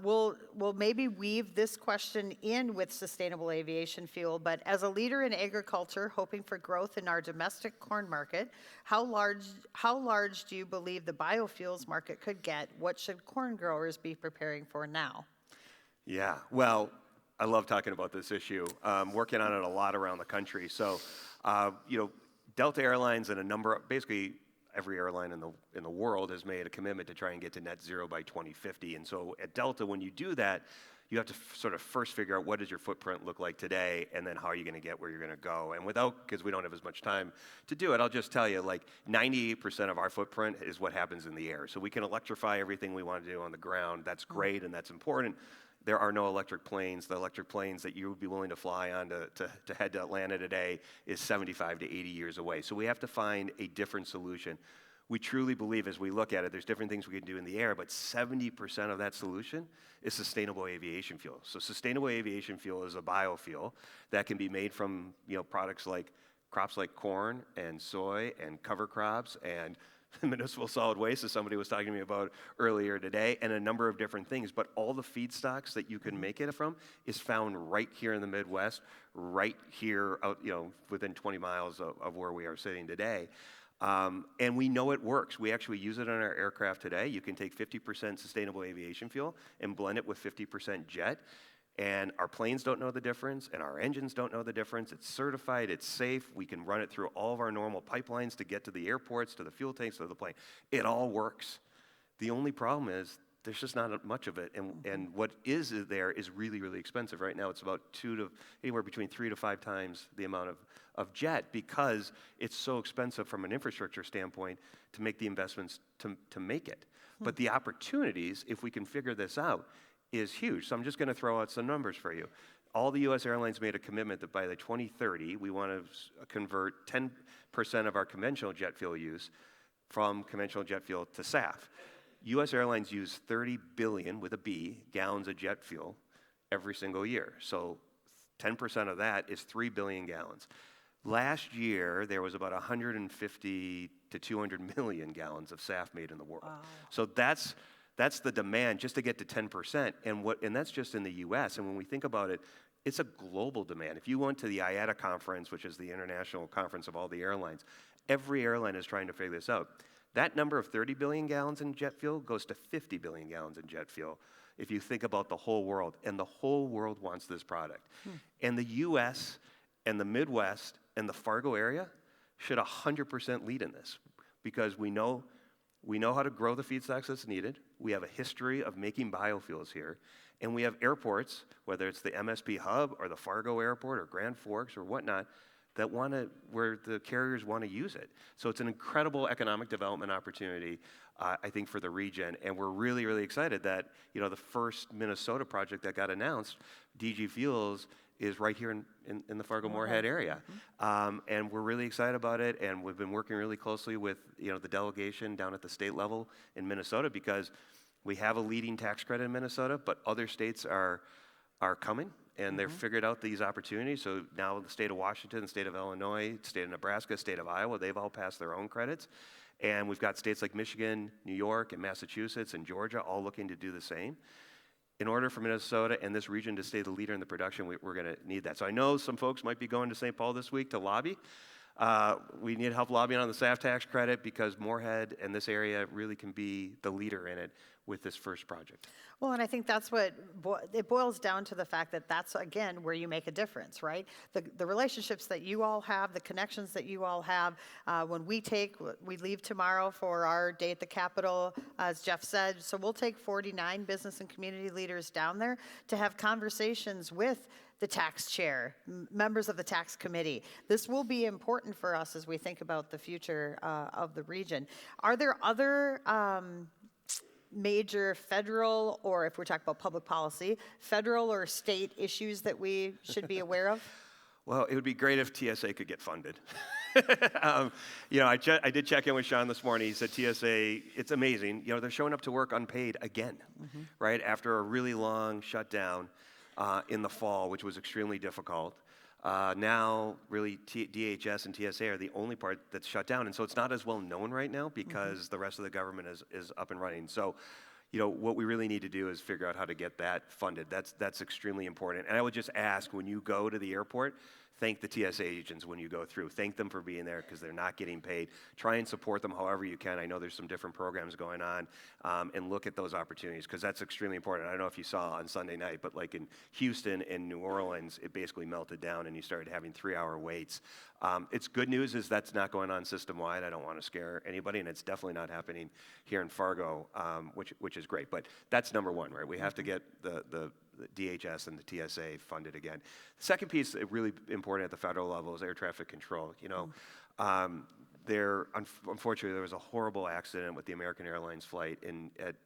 we'll maybe weave this question in with sustainable aviation fuel. But as a leader in agriculture, hoping for growth in our domestic corn market, how large do you believe the biofuels market could get? What should corn growers be preparing for now? Yeah, well, I love talking about this issue. Working on it a lot around the country. So, Delta Airlines and basically every airline in the world has made a commitment to try and get to net zero by 2050. And so at Delta, when you do that, you have to sort of first figure out what does your footprint look like today, and then how are you going to get where you're going to go. And because we don't have as much time to do it, I'll just tell you, like 98% of our footprint is what happens in the air. So we can electrify everything we want to do on the ground. That's great and that's important. There are no electric planes. The electric planes that you would be willing to fly on to head to Atlanta today is 75 to 80 years away. So we have to find a different solution. We truly believe as we look at it, there's different things we can do in the air, but 70% of that solution is sustainable aviation fuel. So sustainable aviation fuel is a biofuel that can be made from crops like corn and soy and cover crops and municipal solid waste, as somebody was talking to me about earlier today, and a number of different things. But all the feedstocks that you can make it from is found right here in the Midwest, right here out, within 20 miles of where we are sitting today. And we know it works. We actually use it on our aircraft today. You can take 50% sustainable aviation fuel and blend it with 50% jet. And our planes don't know the difference, and our engines don't know the difference. It's certified, it's safe. We can run it through all of our normal pipelines to get to the airports, to the fuel tanks, to the plane. It all works. The only problem is there's just not much of it, and what is there is really, really expensive. Right now, it's about anywhere between 3 to 5 times the amount of jet, because it's so expensive from an infrastructure standpoint to make the investments to make it. But the opportunities, if we can figure this out, is huge. So I'm just going to throw out some numbers for you. All the U.S. airlines made a commitment that by the 2030, we want to convert 10% of our conventional jet fuel use from conventional jet fuel to SAF. U.S. airlines use 30 billion, with a B, gallons of jet fuel every single year. So 10% of that is 3 billion gallons. Last year, there was about 150 to 200 million gallons of SAF made in the world. Wow. So that's the demand just to get to 10%, and that's just in the U.S. And when we think about it, it's a global demand. If you went to the IATA conference, which is the international conference of all the airlines, every airline is trying to figure this out. That number of 30 billion gallons in jet fuel goes to 50 billion gallons in jet fuel if you think about the whole world, and the whole world wants this product. And the U.S. and the Midwest and the Fargo area should 100% lead in this, because we know how to grow the feedstocks that's needed. We have a history of making biofuels here. And we have airports, whether it's the MSP hub or the Fargo airport or Grand Forks or whatnot, where the carriers want to use it. So it's an incredible economic development opportunity, I think, for the region. And we're really, really excited that, the first Minnesota project that got announced, DG Fuels, is right here in the Fargo-Moorhead area. And we're really excited about it, and we've been working really closely with the delegation down at the state level in Minnesota, because we have a leading tax credit in Minnesota, but other states are coming, and they've figured out these opportunities. So now the state of Washington, the state of Illinois, state of Nebraska, state of Iowa, they've all passed their own credits. And we've got states like Michigan, New York, and Massachusetts, and Georgia all looking to do the same. In order for Minnesota and this region to stay the leader in the production, we're going to need that. So I know some folks might be going to St. Paul this week to lobby. We need help lobbying on the SAF tax credit, because Moorhead and this area really can be the leader in it with this first project. Well, and I think that's what it boils down to, the fact that that's, again, where you make a difference, right? The relationships that you all have, the connections that you all have. When we leave tomorrow for our day at the Capitol, as Jeff said, so we'll take 49 business and community leaders down there to have conversations with the tax chair, members of the tax committee. This will be important for us as we think about the future of the region. Are there other major federal, or if we're talking about public policy, federal or state issues that we should be aware of? Well, it would be great if TSA could get funded. I did check in with Sean this morning. He said TSA, it's amazing. They're showing up to work unpaid again, right? After a really long shutdown in the fall, which was extremely difficult. Now, really, DHS and TSA are the only part that's shut down. And so it's not as well known right now, because the rest of the government is up and running. So, what we really need to do is figure out how to get that funded. That's extremely important. And I would just ask, when you go to the airport, thank the TSA agents when you go through. Thank them for being there, because they're not getting paid. Try and support them however you can. I know there's some different programs going on, and look at those opportunities, because that's extremely important. I don't know if you saw on Sunday night, but like in Houston and New Orleans, it basically melted down and you started having 3-hour waits. It's good news is that's not going on system-wide. I don't want to scare anybody, and it's definitely not happening here in Fargo, which is great. But that's number one, right? We have to get the DHS and the TSA funded again. The second piece, really important at the federal level, is air traffic control. Unfortunately, there was a horrible accident with the American Airlines flight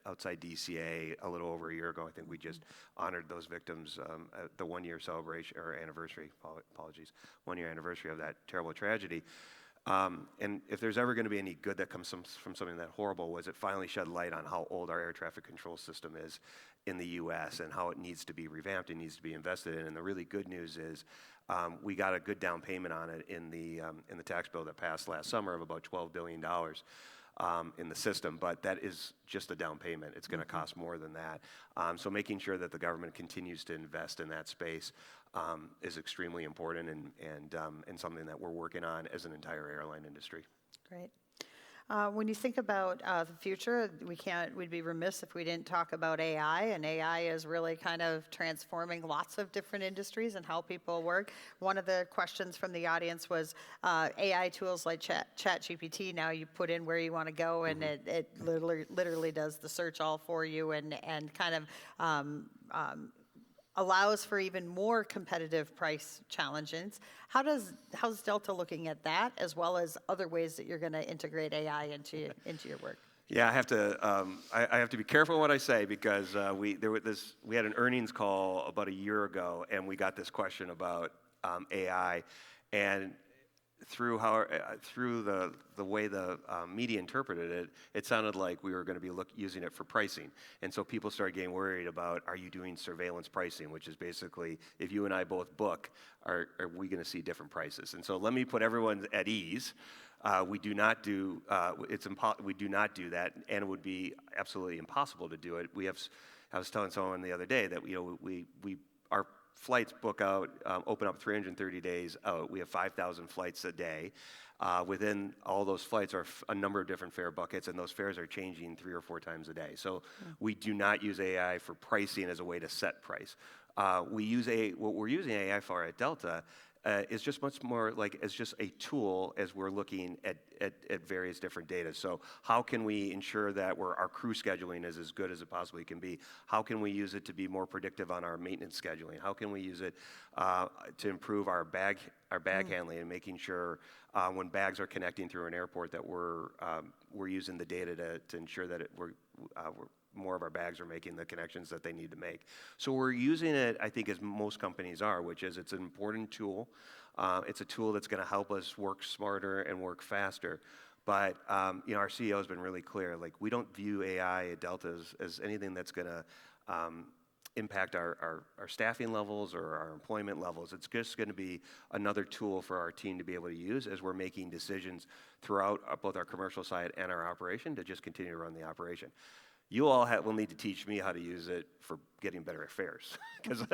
outside DCA a little over a year ago. I think we just honored those victims at the 1-year celebration, or anniversary, apologies, 1-year anniversary of that terrible tragedy. And if there's ever going to be any good that comes from something that horrible, was it finally shed light on how old our air traffic control system is in the U.S. and how it needs to be revamped and needs to be invested in. And the really good news is we got a good down payment on it in the tax bill that passed last summer of about $12 billion in the system, but that is just a down payment. It's going to cost more than that. So making sure that the government continues to invest in that space is extremely important, and something that we're working on as an entire airline industry. Great. When you think about the future, we'd be remiss if we didn't talk about AI, and AI is really kind of transforming lots of different industries and how people work. One of the questions from the audience was AI tools like ChatGPT. Now you put in where you want to go, and it literally does the search all for you, and kind of allows for even more competitive price challenges. How's Delta looking at that, as well as other ways that you're going to integrate AI into your work? Yeah, I have to be careful what I say, because we had an earnings call about a year ago, and we got this question about AI, and through the way the media interpreted it, it sounded like we were going to be using it for pricing. And so people started getting worried about, are you doing surveillance pricing, which is basically, if you and I both book, are we going to see different prices? And so let me put everyone at ease. We do not do we do not do that, and it would be absolutely impossible to do it. I was telling someone the other day that our flights book out, open up 330 days out. We have 5,000 flights a day. Within all those flights are a number of different fare buckets, and those fares are changing 3 or 4 times a day. So we do not use AI for pricing as a way to set price. What we're using AI for at Delta is just much more like as just a tool as we're looking at various different data. So how can we ensure that our crew scheduling is as good as it possibly can be? How can we use it to be more predictive on our maintenance scheduling? How can we use it to improve our bag handling, and making sure when bags are connecting through an airport that we're using the data to ensure that more of our bags are making the connections that they need to make. So we're using it, I think, as most companies are, which is it's an important tool. It's a tool that's going to help us work smarter and work faster. But our CEO has been really clear. Like, we don't view AI at Delta as anything that's going to impact our staffing levels or our employment levels. It's just going to be another tool for our team to be able to use as we're making decisions throughout both our commercial side and our operation to just continue to run the operation. You all will need to teach me how to use it for getting better at fares, because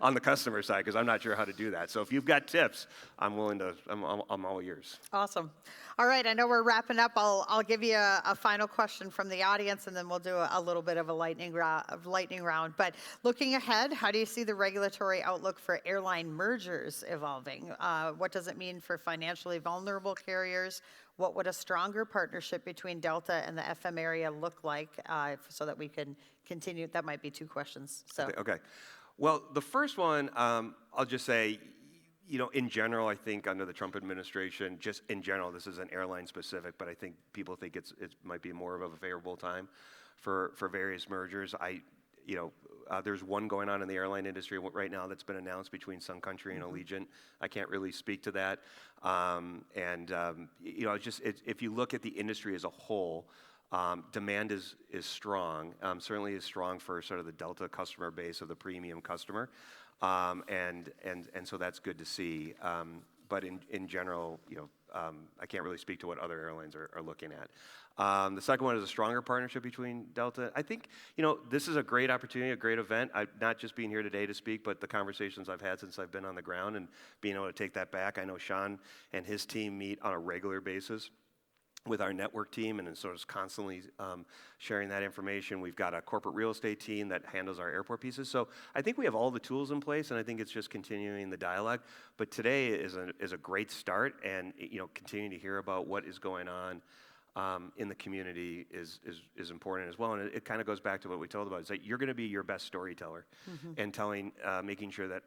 on the customer side, because I'm not sure how to do that. So if you've got tips, I'm all ears. Awesome. All right, I know we're wrapping up. I'll give you a final question from the audience, and then we'll do a little bit of a lightning round. But looking ahead, how do you see the regulatory outlook for airline mergers evolving? What does it mean for financially vulnerable carriers? What would a stronger partnership between Delta and the FM area look like, so that we can continue? That might be 2 questions. So. Okay. Well, the first one, I'll just say, in general, I think under the Trump administration, just in general, this isn't airline specific, but I think people think it might be more of a favorable time for various mergers. There's one going on in the airline industry right now that's been announced between Sun Country and Allegiant. I can't really speak to that. If you look at the industry as a whole, demand is strong. Certainly is strong for sort of the Delta customer base of the premium customer, and so that's good to see. But in general, I can't really speak to what other airlines are looking at. The second one is a stronger partnership between Delta. I think, this is a great opportunity, a great event. Not just being here today to speak, but the conversations I've had since I've been on the ground and being able to take that back. I know Sean and his team meet on a regular basis with our network team, and sort of constantly sharing that information. We've got a corporate real estate team that handles our airport pieces. So I think we have all the tools in place, and I think it's just continuing the dialogue. But today is a great start, and continuing to hear about what is going on in the community is important as well. And it kind of goes back to what we told about, is that you're going to be your best storyteller, and making sure that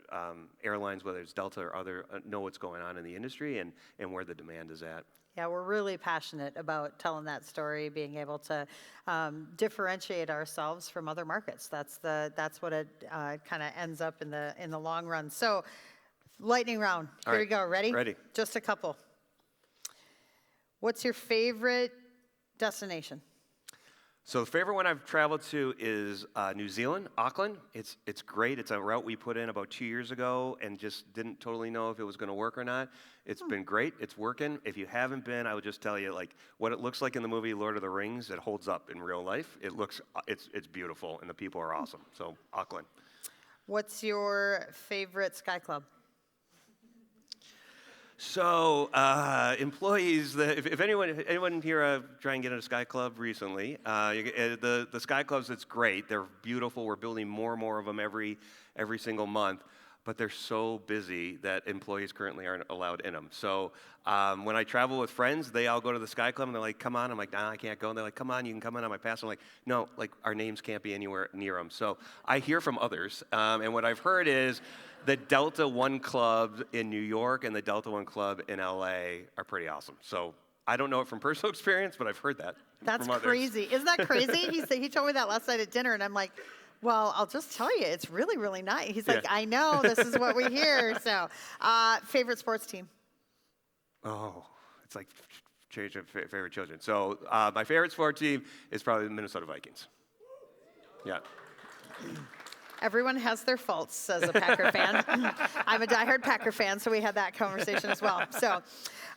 airlines, whether it's Delta or other, know what's going on in the industry and where the demand is at. Yeah, we're really passionate about telling that story, being able to differentiate ourselves from other markets. That's what it kind of ends up in the long run. So, lightning round. Here we go. Ready? Ready. Just a couple. What's your favorite destination? So the favorite one I've traveled to is New Zealand, Auckland. It's great. It's a route we put in about 2 years ago and just didn't totally know if it was going to work or not. It's been great. It's working. If you haven't been, I would just tell you, like, what it looks like in the movie Lord of the Rings, it holds up in real life. It's beautiful, and the people are awesome. So Auckland. What's your favorite Sky Club? So, employees, if anyone here try and get into Sky Club recently, the Sky Clubs, it's great. They're beautiful. We're building more and more of them every single month. But they're so busy that employees currently aren't allowed in them. So when I travel with friends, they all go to the Sky Club and they're like, come on. I'm like, nah, I can't go. And they're like, come on, you can come in on my pass. I'm like, no, like our names can't be anywhere near them. So I hear from others. And what I've heard is the Delta One Club in New York and the Delta One Club in LA are pretty awesome. So I don't know it from personal experience, but I've heard that. That's from others. crazy. Isn't that crazy? He told me that last night at dinner, and I'm like, well, I'll just tell you, it's really, really nice. He's like, I know, this is what we hear. So, favorite sports team? Oh, it's like change of favorite children. So, my favorite sport team is probably the Minnesota Vikings. Yeah. Everyone has their faults, says a Packer fan. I'm a diehard Packer fan, so we had that conversation as well. So,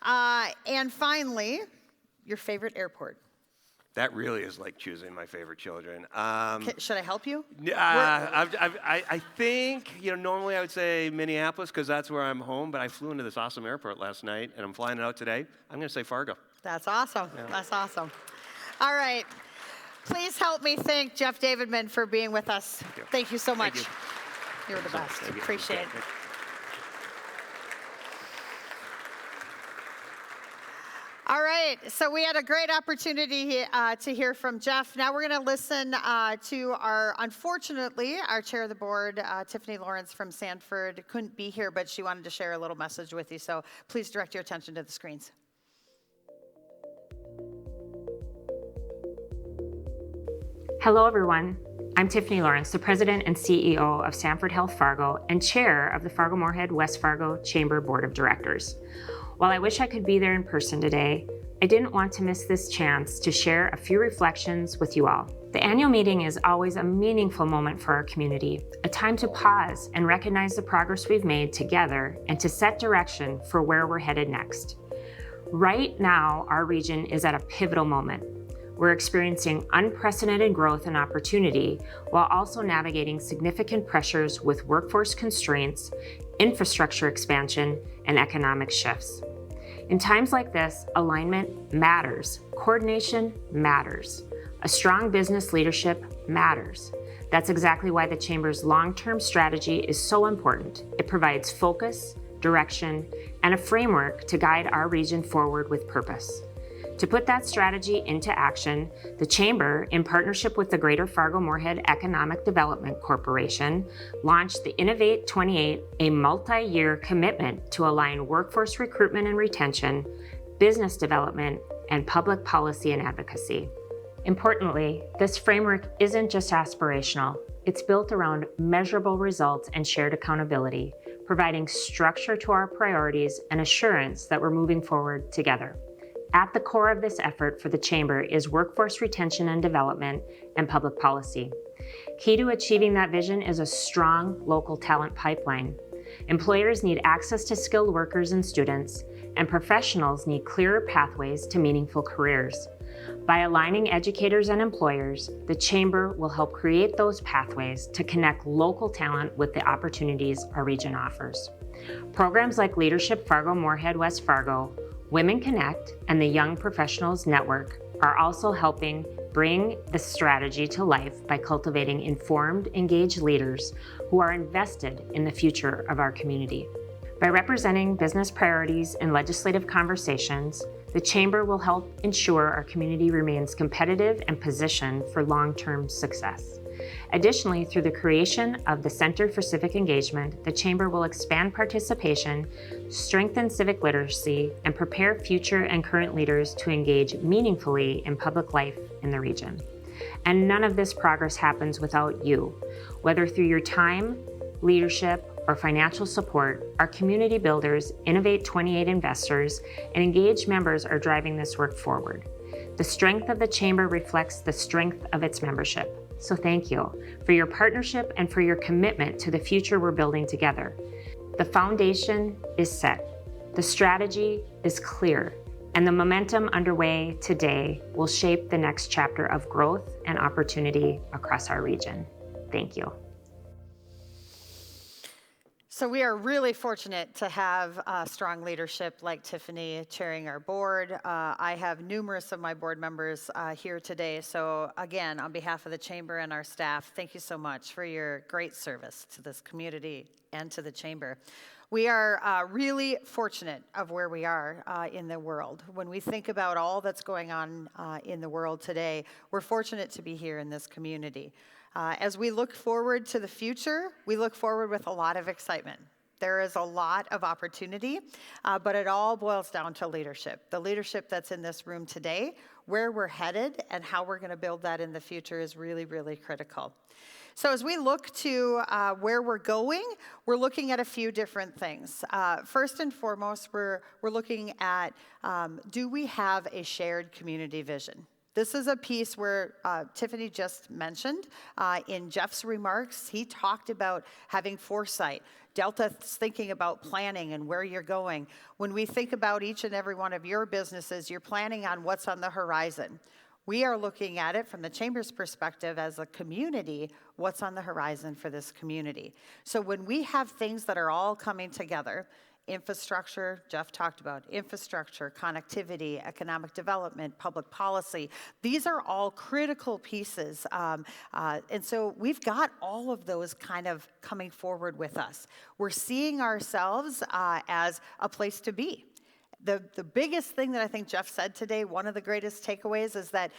and finally, your favorite airport? That really is like choosing my favorite children. Should I help you? I think, normally I would say Minneapolis because that's where I'm home, but I flew into this awesome airport last night, and I'm flying it out today. I'm going to say Fargo. That's awesome. Yeah. That's awesome. All right. Please help me thank Jeff Davidman for being with us. Thank you so much. You're the best. Appreciate it. All right, so we had a great opportunity to hear from Jeff. Now we're going to listen to unfortunately, our chair of the board, Tiffany Lawrence from Sanford, couldn't be here, but she wanted to share a little message with you. So please direct your attention to the screens. Hello, everyone. I'm Tiffany Lawrence, the President and CEO of Sanford Health Fargo and Chair of the Fargo-Moorhead-West Fargo Chamber Board of Directors. While I wish I could be there in person today, I didn't want to miss this chance to share a few reflections with you all. The annual meeting is always a meaningful moment for our community, a time to pause and recognize the progress we've made together and to set direction for where we're headed next. Right now, our region is at a pivotal moment. We're experiencing unprecedented growth and opportunity while also navigating significant pressures with workforce constraints, infrastructure expansion, and economic shifts. In times like this, alignment matters, coordination matters, a strong business leadership matters. That's exactly why the Chamber's long-term strategy is so important. It provides focus, direction, and a framework to guide our region forward with purpose. To put that strategy into action, the Chamber, in partnership with the Greater Fargo-Moorhead Economic Development Corporation, launched the Innovate 28, a multi-year commitment to align workforce recruitment and retention, business development, and public policy and advocacy. Importantly, this framework isn't just aspirational. It's built around measurable results and shared accountability, providing structure to our priorities and assurance that we're moving forward together. At the core of this effort for the Chamber is workforce retention and development and public policy. Key to achieving that vision is a strong local talent pipeline. Employers need access to skilled workers and students, and professionals need clearer pathways to meaningful careers. By aligning educators and employers, the Chamber will help create those pathways to connect local talent with the opportunities our region offers. Programs like Leadership Fargo-Moorhead-West Fargo, Women Connect, and the Young Professionals Network are also helping bring the strategy to life by cultivating informed, engaged leaders who are invested in the future of our community. By representing business priorities in legislative conversations, the Chamber will help ensure our community remains competitive and positioned for long-term success. Additionally, through the creation of the Center for Civic Engagement, the Chamber will expand participation, strengthen civic literacy, and prepare future and current leaders to engage meaningfully in public life in the region. And none of this progress happens without you. Whether through your time, leadership, or financial support, our community builders, Innovate 28 investors, and engaged members are driving this work forward. The strength of the Chamber reflects the strength of its membership. So thank you for your partnership and for your commitment to the future we're building together. The foundation is set, the strategy is clear, and the momentum underway today will shape the next chapter of growth and opportunity across our region. Thank you. So we are really fortunate to have strong leadership like Tiffany chairing our board. I have numerous of my board members here today. So again, on behalf of the Chamber and our staff, thank you so much for your great service to this community and to the Chamber. We are really fortunate of where we are in the world. When we think about all that's going on in the world today, we're fortunate to be here in this community. As we look forward to the future, we look forward with a lot of excitement. There is a lot of opportunity, but it all boils down to leadership. The leadership that's in this room today, where we're headed, and how we're going to build that in the future is really, really critical. So as we look to where we're going, we're looking at a few different things. First and foremost, we're looking at, do we have a shared community vision? This is a piece where Tiffany just mentioned in Jeff's remarks. He talked about having foresight. Delta's thinking about planning and where you're going. When we think about each and every one of your businesses, you're planning on what's on the horizon. We are looking at it from the Chamber's perspective as a community, what's on the horizon for this community. So when we have things that are all coming together, infrastructure, Jeff talked about infrastructure, connectivity, economic development, public policy. These are all critical pieces. And so we've got all of those kind of coming forward with us. We're seeing ourselves as a place to be. The biggest thing that I think Jeff said today, one of the greatest takeaways, is that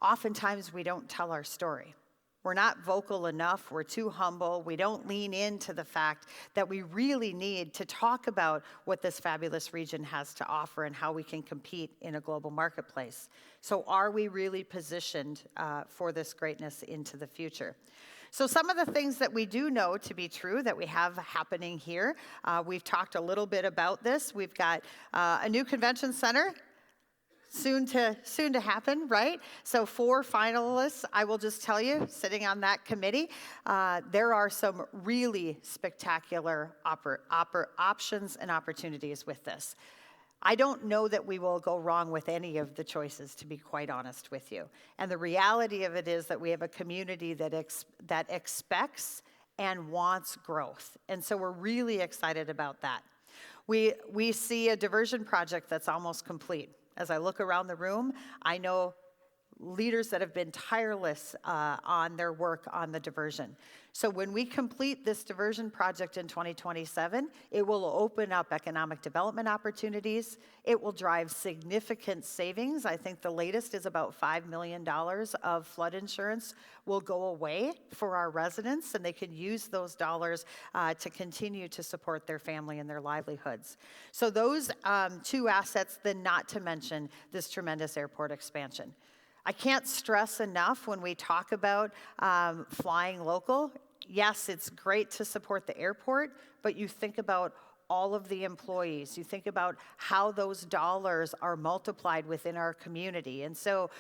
oftentimes we don't tell our story. We're not vocal enough, we're too humble, we don't lean into the fact that we really need to talk about what this fabulous region has to offer and how we can compete in a global marketplace. So are we really positioned for this greatness into the future? So some of the things that we do know to be true that we have happening here, we've talked a little bit about this. We've got a new convention center, soon to happen, right? So 4 finalists, I will just tell you, sitting on that committee, there are some really spectacular options and opportunities with this. I don't know that we will go wrong with any of the choices, to be quite honest with you. And the reality of it is that we have a community that expects and wants growth. And so we're really excited about that. We see a diversion project that's almost complete. As I look around the room, I know leaders that have been tireless on their work on the diversion. So when we complete this diversion project in 2027, it will open up economic development opportunities. It will drive significant savings. I think the latest is about $5 million of flood insurance will go away for our residents, and they can use those dollars to continue to support their family and their livelihoods. So those 2 assets, then not to mention this tremendous airport expansion. I can't stress enough when we talk about flying local. Yes, it's great to support the airport, but you think about all of the employees. You think about how those dollars are multiplied within our community. And so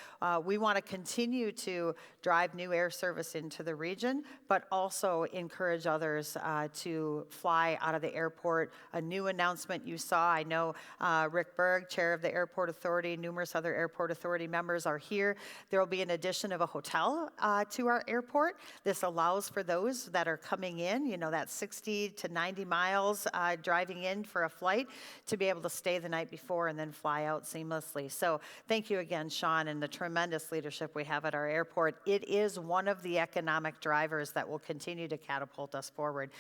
we want to continue to drive new air service into the region, but also encourage others to fly out of the airport. A new announcement you saw, I know Rick Berg, chair of the Airport Authority, numerous other Airport Authority members are here. There will be an addition of a hotel to our airport. This allows for those that are coming in, you know, that 60 to 90 miles driving in for a flight to be able to stay the night before and then fly out seamlessly. So thank you again, Sean, and the tremendous leadership we have at our airport. It is one of the economic drivers that will continue to catapult us forward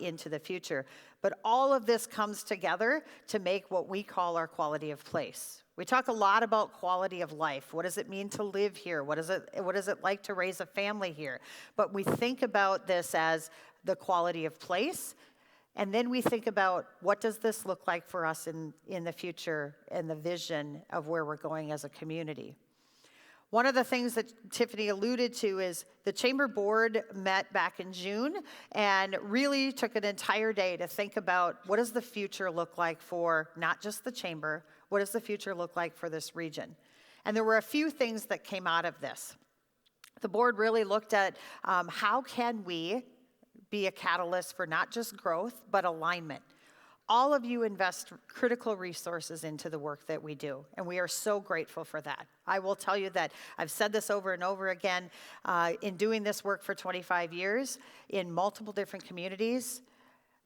into the future. But all of this comes together to make what we call our quality of place. We talk a lot about quality of life. What does it mean to live here? What is it like to raise a family here? But we think about this as the quality of place. And then we think about what does this look like for us in the future and the vision of where we're going as a community. One of the things that Tiffany alluded to is the Chamber Board met back in June and really took an entire day to think about what does the future look like for not just the Chamber, what does the future look like for this region? And there were a few things that came out of this. The board really looked at how can we be a catalyst for not just growth, but alignment. All of you invest critical resources into the work that we do, and we are so grateful for that. I will tell you that I've said this over and over again, in doing this work for 25 years in multiple different communities,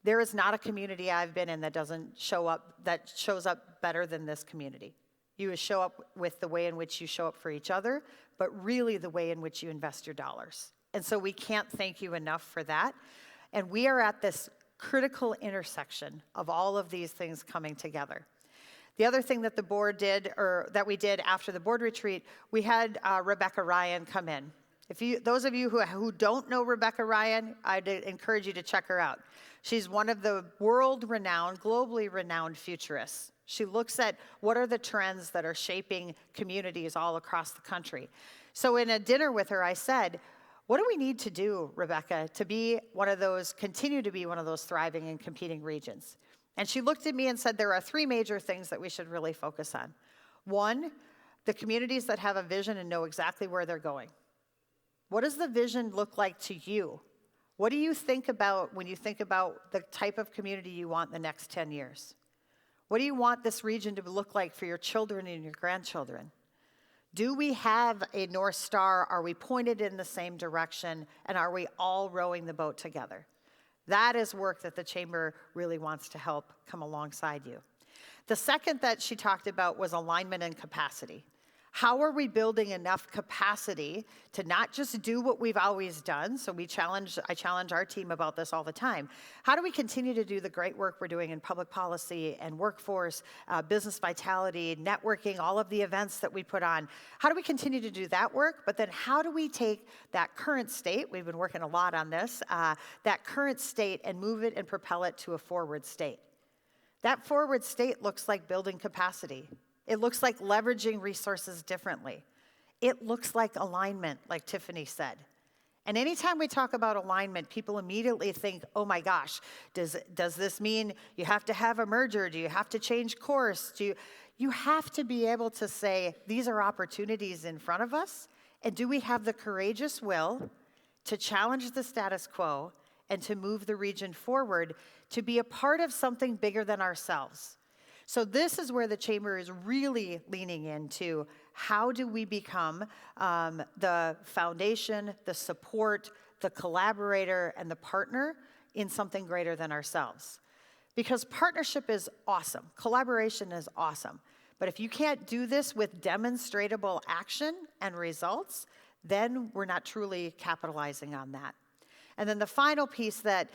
There is not a community I've been in that shows up better than this community. You show up with the way in which you show up for each other, but really the way in which you invest your dollars. And so we can't thank you enough for that. And we are at this critical intersection of all of these things coming together. The other thing that the board did, or that we did after the board retreat, we had Rebecca Ryan come in. Those of you who don't know Rebecca Ryan, I'd encourage you to check her out. She's one of the world-renowned, globally renowned futurists. She looks at what are the trends that are shaping communities all across the country. So in a dinner with her, I said, what do we need to do, Rebecca, to be continue to be one of those thriving and competing regions? And she looked at me and said, there are 3 major things that we should really focus on. 1, the communities that have a vision and know exactly where they're going. What does the vision look like to you? What do you think about when you think about the type of community you want in the next 10 years? What do you want this region to look like for your children and your grandchildren? Do we have a North Star? Are we pointed in the same direction? And are we all rowing the boat together? That is work that the Chamber really wants to help come alongside you. The second that she talked about was alignment and capacity. How are we building enough capacity to not just do what we've always done? So I challenge our team about this all the time. How do we continue to do the great work we're doing in public policy and workforce, business vitality, networking, all of the events that we put on? How do we continue to do that work? But then how do we take that current state, we've been working a lot on this, that current state and move it and propel it to a forward state? That forward state looks like building capacity. It looks like leveraging resources differently. It looks like alignment, like Tiffany said. And anytime we talk about alignment, people immediately think, oh my gosh, does this mean you have to have a merger? Do you have to change course? You have to be able to say, these are opportunities in front of us, and do we have the courageous will to challenge the status quo and to move the region forward to be a part of something bigger than ourselves? So this is where the Chamber is really leaning into how do we become the foundation, the support, the collaborator, and the partner in something greater than ourselves. Because partnership is awesome. Collaboration is awesome. But if you can't do this with demonstratable action and results, then we're not truly capitalizing on that. And then the final piece that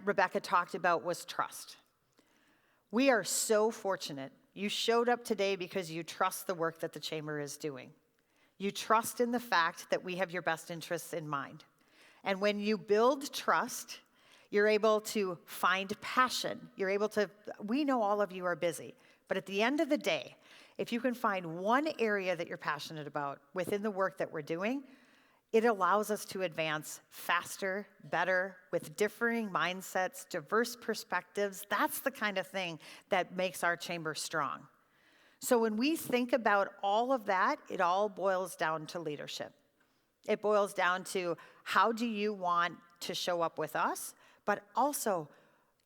Rebecca talked about was trust. We are so fortunate. You showed up today because you trust the work that the Chamber is doing. You trust in the fact that we have your best interests in mind. And when you build trust, you're able to find passion. We know all of you are busy, but at the end of the day, if you can find one area that you're passionate about within the work that we're doing, it allows us to advance faster, better, with differing mindsets, diverse perspectives. That's the kind of thing that makes our Chamber strong. So when we think about all of that, it all boils down to leadership. It boils down to how do you want to show up with us, but also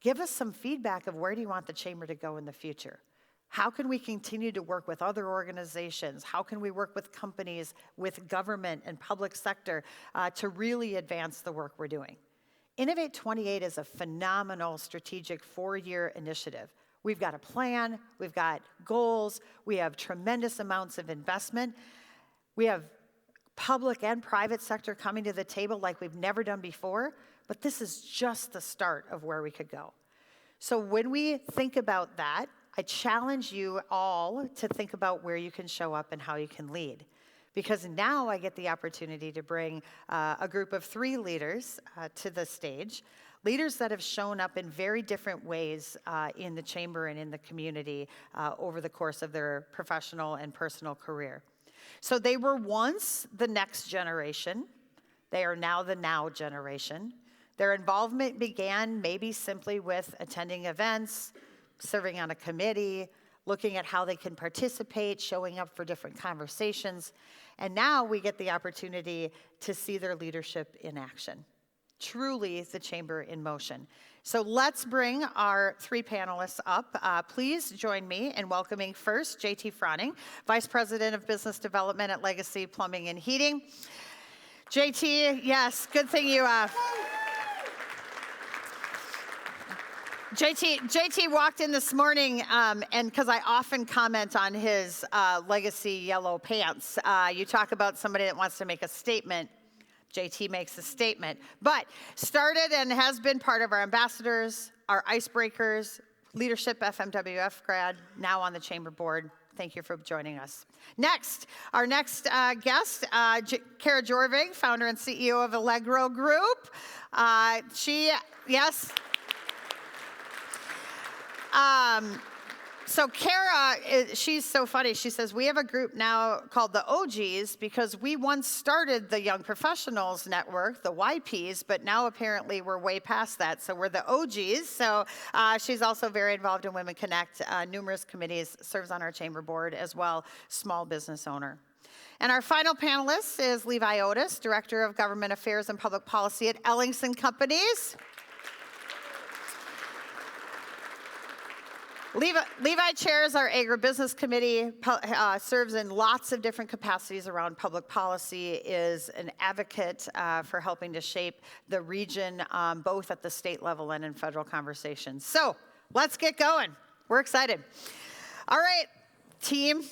give us some feedback of where do you want the Chamber to go in the future. How can we continue to work with other organizations? How can we work with companies, with government and public sector to really advance the work we're doing? Innovate 28 is a phenomenal strategic 4-year initiative. We've got a plan, we've got goals, we have tremendous amounts of investment. We have public and private sector coming to the table like we've never done before, but this is just the start of where we could go. So when we think about that, I challenge you all to think about where you can show up and how you can lead. Because now I get the opportunity to bring a group of 3 leaders to the stage, leaders that have shown up in very different ways in the Chamber and in the community over the course of their professional and personal career. So they were once the next generation. They are now the now generation. Their involvement began maybe simply with attending events, serving on a committee, looking at how they can participate, showing up for different conversations. And now we get the opportunity to see their leadership in action. Truly the Chamber in motion. So let's bring our 3 panelists up. Please join me in welcoming first JT Froning, Vice President of Business Development at Legacy Plumbing and Heating. JT, yes, good thing you JT walked in this morning, and because I often comment on his legacy yellow pants, you talk about somebody that wants to make a statement. JT makes a statement, but started and has been part of our ambassadors, our icebreakers, leadership FMWF grad, now on the chamber board. Thank you for joining us. Next, our next guest, Kara Jorvig, founder and CEO of Allegro Group. Yes. So Kara, she's so funny. She says, we have a group now called the OGs because we once started the Young Professionals Network, the YPs, but now apparently we're way past that. So we're the OGs. So she's also very involved in Women Connect, numerous committees, serves on our chamber board as well, small business owner. And our final panelist is Levi Otis, Director of Government Affairs and Public Policy at Ellingson Companies. Levi chairs our agribusiness committee, serves in lots of different capacities around public policy, is an advocate for helping to shape the region, both at the state level and in federal conversations. So let's get going. We're excited. All right, team,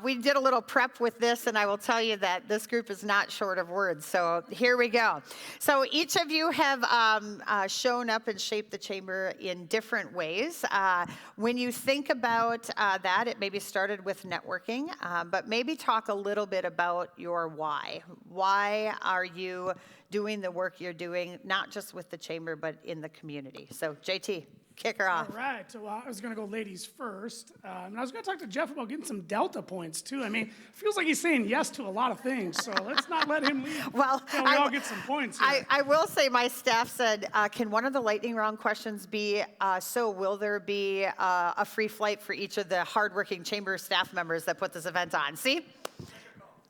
we did a little prep with this, and I will tell you that this group is not short of words, so here we go. So each of you have shown up and shaped the chamber in different ways. When you think about that, it maybe started with networking, but maybe talk a little bit about your why. Why are you doing the work you're doing, not just with the chamber, but in the community? So JT. Kick her off. All right. So I was going to go ladies first. And I was going to talk to Jeff about getting some Delta points, too. I mean, feels like he's saying yes to a lot of things. So let's not let him leave. Well, we all get some points here. I will say my staff said, can one of the lightning round questions be, so will there be a free flight for each of the hardworking chamber staff members that put this event on? See?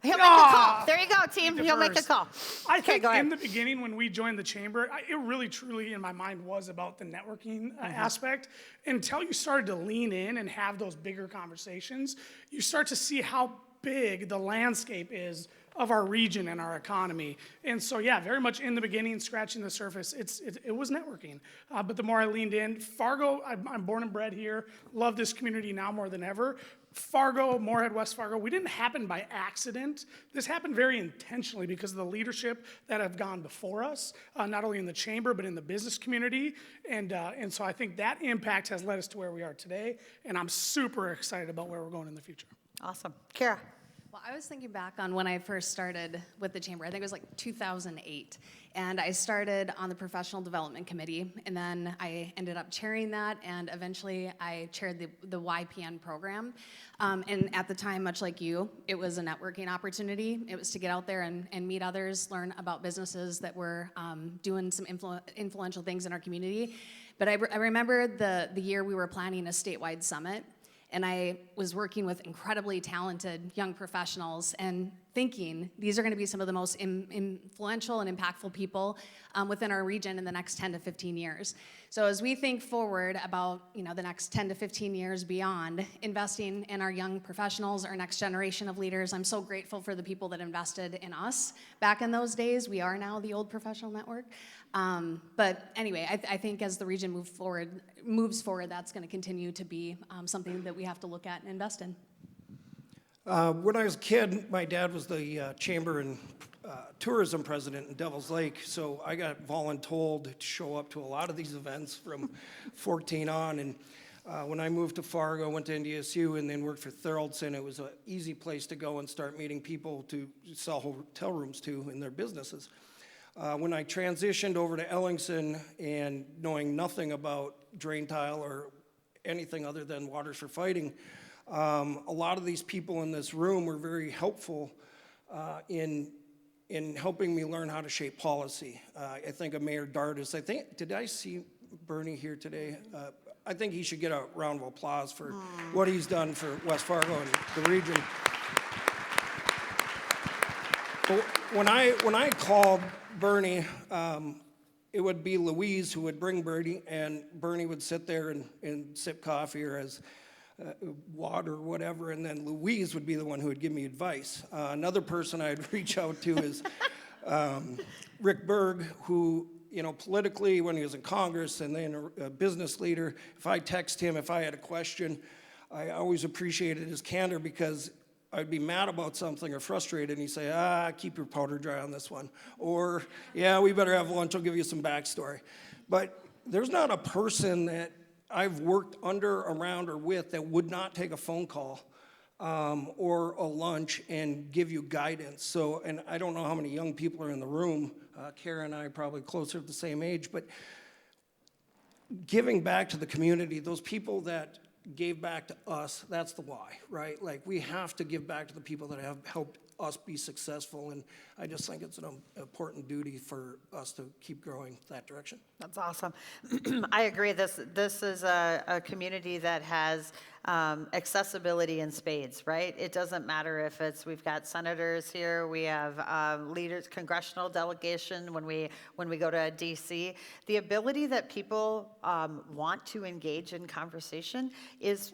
He'll make a call. There you go, team. He'll make a call. I think in the beginning when we joined the chamber, it really, truly, in my mind, was about the networking aspect. Until you started to lean in and have those bigger conversations, you start to see how big the landscape is of our region and our economy. And so, yeah, very much in the beginning, scratching the surface, it was networking. But the more I leaned in, Fargo, I'm born and bred here, love this community now more than ever. Fargo-Moorhead-West Fargo, we didn't happen by accident. This happened very intentionally because of the leadership that have gone before us, not only in the chamber, but in the business community. And so I think that impact has led us to where we are today, and I'm super excited about where we're going in the future. Awesome. Kara. Well, I was thinking back on when I first started with the chamber. I think it was like 2008. And I started on the professional development committee, and then I ended up chairing that, and eventually I chaired the YPN program. And at the time, much like you, it was a networking opportunity. It was to get out there and meet others, learn about businesses that were doing some influential things in our community. But I remember the year we were planning a statewide summit, and I was working with incredibly talented young professionals and thinking these are going to be some of the most influential and impactful people within our region in the next 10 to 15 years. So as we think forward about the next 10 to 15 years beyond, investing in our young professionals, our next generation of leaders, I'm so grateful for the people that invested in us back in those days. We are now the old professional network. But anyway, I think as the region moves forward, that's going to continue to be something that we have to look at and invest in. When I was a kid, my dad was the chamber and tourism president in Devil's Lake, so I got voluntold to show up to a lot of these events from 14 on. And when I moved to Fargo, went to NDSU, and then worked for Thoroldson, it was an easy place to go and start meeting people to sell hotel rooms to in their businesses. When I transitioned over to Ellingson and knowing nothing about drain tile or anything other than Waters for Fighting, a lot of these people in this room were very helpful in helping me learn how to shape policy. I think of Mayor Dardis. Did I see Bernie here today? I think he should get a round of applause for what he's done for West Fargo and the region. But when I called Bernie, it would be Louise who would bring Bernie, and Bernie would sit there and sip coffee or as water or whatever, and then Louise would be the one who would give me advice. Another person I'd reach out to is Rick Berg, who politically when he was in Congress and then a business leader, if I text him, if I had a question, I always appreciated his candor because I'd be mad about something or frustrated, and he'd say, keep your powder dry on this one. Or, yeah, we better have lunch, I'll give you some backstory. But there's not a person that I've worked under, around, or with that would not take a phone call or a lunch and give you guidance. So, and I don't know how many young people are in the room. Kara and I are probably closer to the same age, but giving back to the community, those people that gave back to us, that's the why, right? Like, we have to give back to the people that have helped us be successful, and I just think it's an important duty for us to keep growing that direction. That's awesome. I agree. This is a community that has accessibility in spades, right? It doesn't matter if we've got senators here, we have leaders, congressional delegation when we go to DC. The ability that people want to engage in conversation is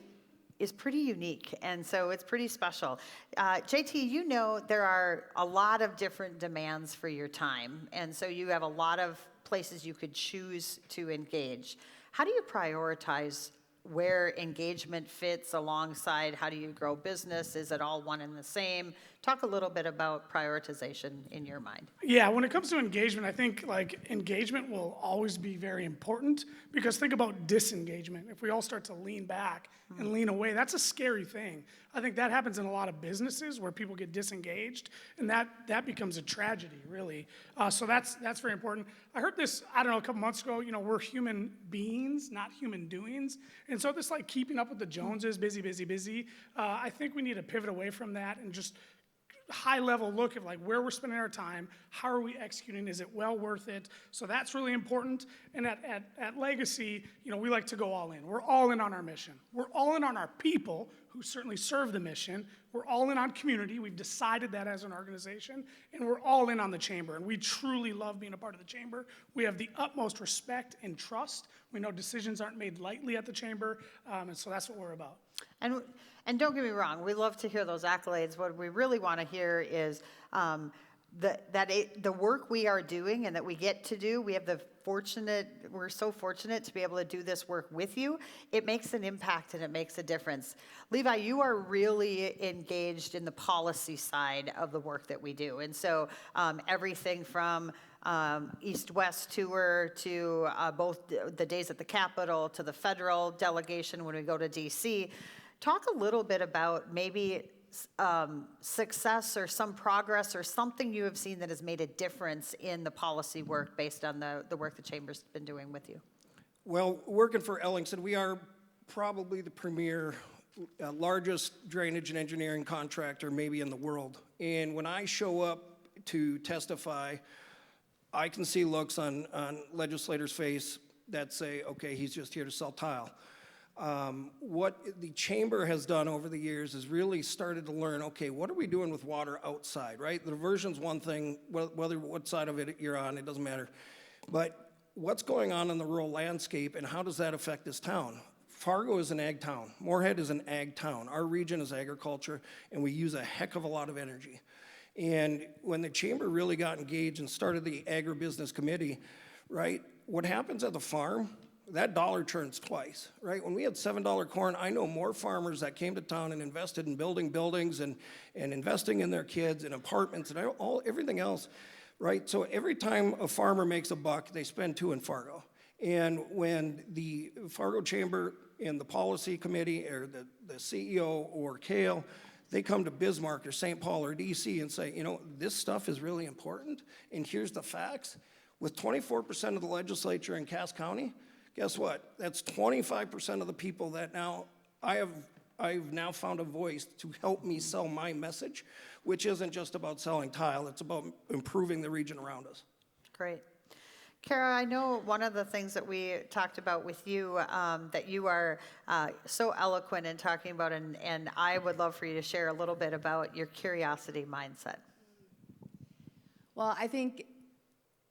pretty unique, and so it's pretty special. JT, there are a lot of different demands for your time, and so you have a lot of places you could choose to engage. How do you prioritize where engagement fits alongside how do you grow business? Is it all one and the same? Talk a little bit about prioritization in your mind. Yeah, when it comes to engagement, I think engagement will always be very important, because think about disengagement. If we all start to lean back and lean away, that's a scary thing. I think that happens in a lot of businesses where people get disengaged, and that becomes a tragedy, really. So that's very important. I heard this, I don't know, a couple months ago, we're human beings, not human doings. And so this keeping up with the Joneses, busy, I think we need to pivot away from that and just high-level look at where we're spending our time, how are we executing, is it well worth it? So that's really important. And at Legacy, we like to go all in. We're all in on our mission. We're all in on our people, who certainly serve the mission. We're all in on community. We've decided that as an organization. And we're all in on the Chamber. And we truly love being a part of the Chamber. We have the utmost respect and trust. We know decisions aren't made lightly at the Chamber. And so that's what we're about. And don't get me wrong, we love to hear those accolades. What we really want to hear is the work we are doing and that we get to do. We're so fortunate to be able to do this work with you. It makes an impact and it makes a difference. Levi, you are really engaged in the policy side of the work that we do. And so everything from East-West tour to both the days at the Capitol to the federal delegation when we go to DC. Talk a little bit about maybe success or some progress or something you have seen that has made a difference in the policy work based on the work the Chamber's been doing with you. Well, working for Ellingson, we are probably the premier, largest drainage and engineering contractor maybe in the world. And when I show up to testify, I can see looks on legislators' face that say, okay, he's just here to sell tile. What the Chamber has done over the years is really started to learn, okay, what are we doing with water outside, right? The diversion's one thing, whether what side of it you're on, it doesn't matter. But what's going on in the rural landscape and how does that affect this town? Fargo is an ag town. Moorhead is an ag town. Our region is agriculture, and we use a heck of a lot of energy. And when the Chamber really got engaged and started the agribusiness committee, right, what happens at the farm, that dollar turns twice, right? When we had $7 corn, I know more farmers that came to town and invested in building buildings and investing in their kids and apartments and everything else, right? So every time a farmer makes a buck, they spend two in Fargo. And when the Fargo Chamber and the policy committee or the CEO or Kale, they come to Bismarck or St. Paul or DC and say, this stuff is really important, and here's the facts. With 24% of the legislature in Cass County, guess what? That's 25% of the people that now I've now found a voice to help me sell my message, which isn't just about selling tile, it's about improving the region around us. Great. Kara, I know one of the things that we talked about with you that you are so eloquent in talking about, and I would love for you to share a little bit about your curiosity mindset. Well, I think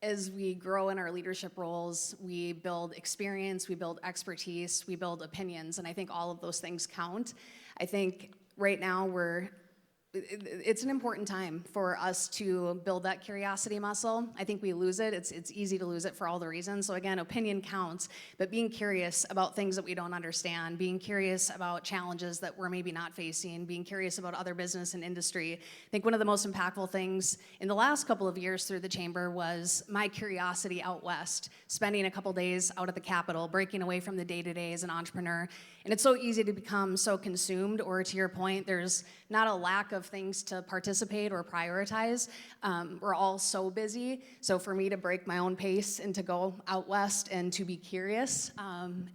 as we grow in our leadership roles, we build experience, we build expertise, we build opinions, and I think all of those things count. I think right now we're it's an important time for us to build that curiosity muscle. I think we lose it. It's easy to lose it for all the reasons. So again, opinion counts, but being curious about things that we don't understand, being curious about challenges that we're maybe not facing, being curious about other business and industry. I think one of the most impactful things in the last couple of years through the chamber was my curiosity out west, spending a couple days out at the Capitol, breaking away from the day-to-day as an entrepreneur. And it's so easy to become so consumed, or to your point, there's not a lack of things to participate or prioritize. We're all so busy. So for me to break my own pace and to go out west and to be curious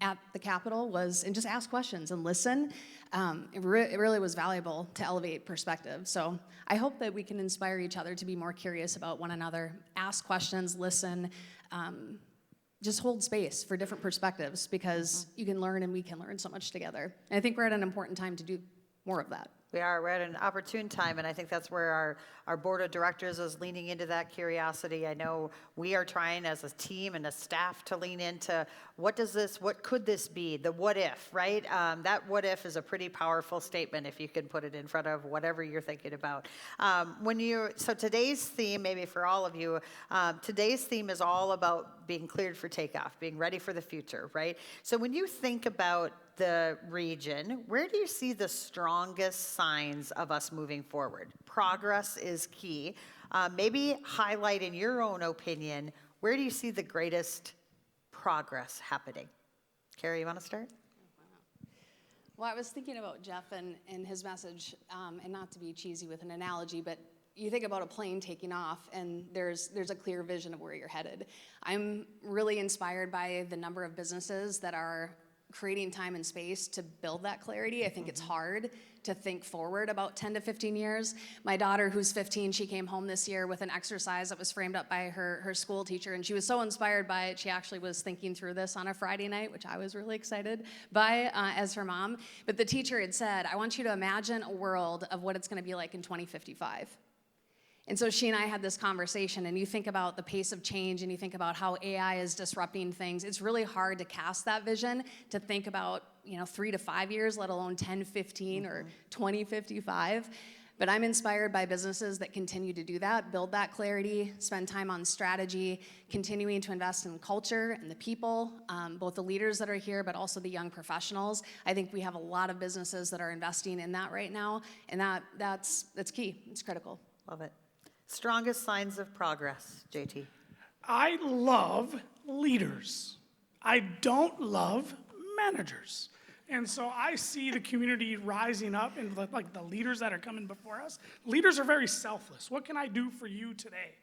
at the Capitol and just ask questions and listen, it really was valuable to elevate perspective. So I hope that we can inspire each other to be more curious about one another, ask questions, listen, just hold space for different perspectives, because you can learn and we can learn so much together. And I think we're at an important time to do more of that. We're at an opportune time, and I think that's where our board of directors is leaning into that curiosity. I know we are trying as a team and a staff to lean into what could this be? The what if, right? That what if is a pretty powerful statement if you can put it in front of whatever you're thinking about. So today's theme, maybe for all of you, today's theme is all about being cleared for takeoff, being ready for the future, right? So when you think about the region, where do you see the strongest signs of us moving forward? Progress is key. Maybe highlight, in your own opinion, where do you see the greatest progress happening? Carrie, you want to start? Well, I was thinking about Jeff and his message, and not to be cheesy with an analogy, but you think about a plane taking off, and there's a clear vision of where you're headed. I'm really inspired by the number of businesses that are creating time and space to build that clarity. I think it's hard to think forward about 10 to 15 years. My daughter, who's 15, she came home this year with an exercise that was framed up by her school teacher, and she was so inspired by it, she actually was thinking through this on a Friday night, which I was really excited by as her mom. But the teacher had said, I want you to imagine a world of what it's going to be like in 2055. And so she and I had this conversation, and you think about the pace of change, and you think about how AI is disrupting things. It's really hard to cast that vision, to think about 3 to 5 years, let alone 10, 15, or 2055. But I'm inspired by businesses that continue to do that, build that clarity, spend time on strategy, continuing to invest in culture and the people, both the leaders that are here, but also the young professionals. I think we have a lot of businesses that are investing in that right now, and that's key. It's critical. Love it. Strongest signs of progress, JT. I love leaders. I don't love managers. And so I see the community rising up, and like the leaders that are coming before us. Leaders are very selfless. What can I do for you today?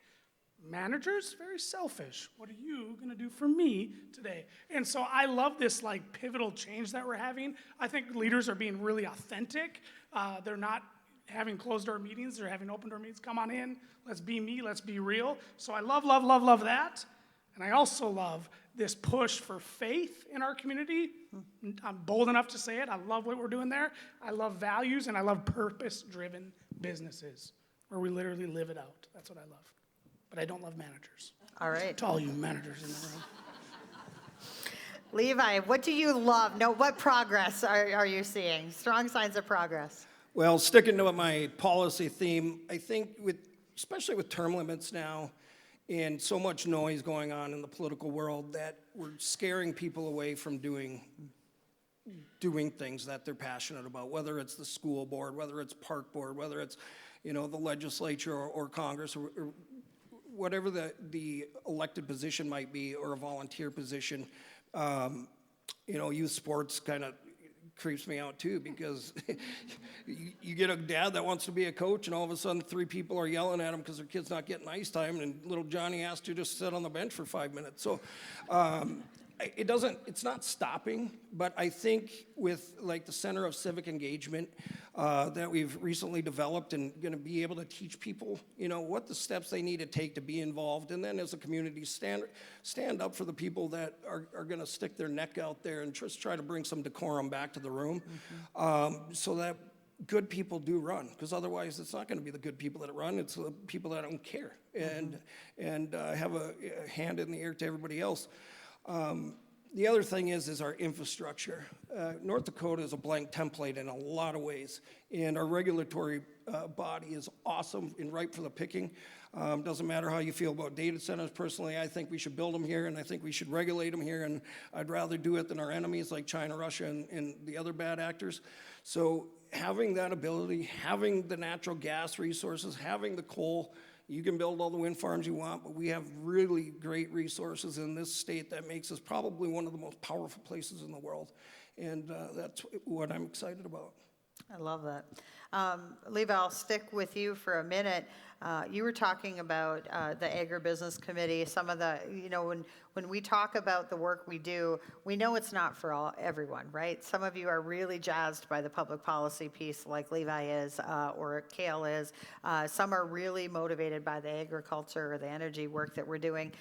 Managers, very selfish. What are you going to do for me today? And so I love this pivotal change that we're having. I think leaders are being really authentic. They're not having closed door meetings, they're having open door meetings. Come on in, let's be me, let's be real. So I love that. And I also love this push for faith in our community. I'm bold enough to say it. I love what we're doing there. I love values, and I love purpose-driven businesses where we literally live it out. That's what I love. But I don't love managers. All right. To all you managers in the room. Levi, what do you love? No, what progress are you seeing? Strong signs of progress. Well, sticking to my policy theme, I think especially with term limits now and so much noise going on in the political world, that we're scaring people away from doing things that they're passionate about, whether it's the school board, whether it's park board, whether it's the legislature or Congress, or whatever the elected position might be, or a volunteer position. Youth sports kind of creeps me out too, because you get a dad that wants to be a coach, and all of a sudden 3 people are yelling at him because their kid's not getting ice time, and little Johnny has to just sit on the bench for 5 minutes. So it's not stopping, but I think with the Center of Civic Engagement that we've recently developed, and going to be able to teach people, what the steps they need to take to be involved, and then as a community stand up for the people that are going to stick their neck out there and just try to bring some decorum back to the room, so that good people do run, because otherwise it's not going to be the good people that run, it's the people that don't care and have a hand in the air to everybody else. The other thing is our infrastructure. North Dakota is a blank template in a lot of ways, and our regulatory body is awesome and ripe for the picking. Doesn't matter how you feel about data centers. Personally, I think we should build them here, and I think we should regulate them here, and I'd rather do it than our enemies like China, Russia, and the other bad actors. So having that ability, having the natural gas resources, having the coal, you can build all the wind farms you want, but we have really great resources in this state that makes us probably one of the most powerful places in the world. And that's what I'm excited about. I love that. Levi, I'll stick with you for a minute. You were talking about the agribusiness committee, some of the, when we talk about the work we do, we know it's not for everyone, right? Some of you are really jazzed by the public policy piece like Levi is, or Kale is. Some are really motivated by the agriculture or the energy work that we're doing.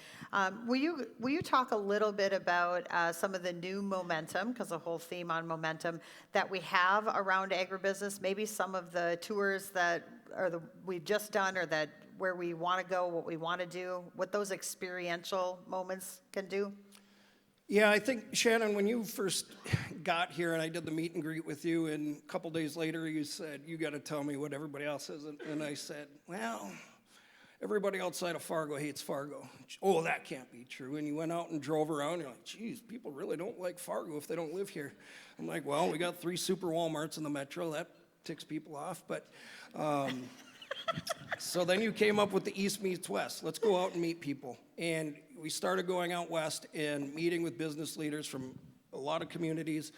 Will you talk a little bit about some of the new momentum, because the whole theme on momentum that we have around agribusiness, maybe some of the tours that we've just done, or that where we want to go, what we want to do, what those experiential moments can do? Yeah, I think, Shannon, when you first got here and I did the meet and greet with you, and a couple days later you said, you got to tell me what everybody else is. And I said, well, everybody outside of Fargo hates Fargo. Oh, that can't be true. And you went out and drove around, and you're like, geez, people really don't like Fargo if they don't live here. I'm like, well, we got 3 super Walmarts in the metro. That ticks people off, but so then you came up with the East meets West. Let's go out and meet people. And we started going out west and meeting with business leaders from a lot of communities.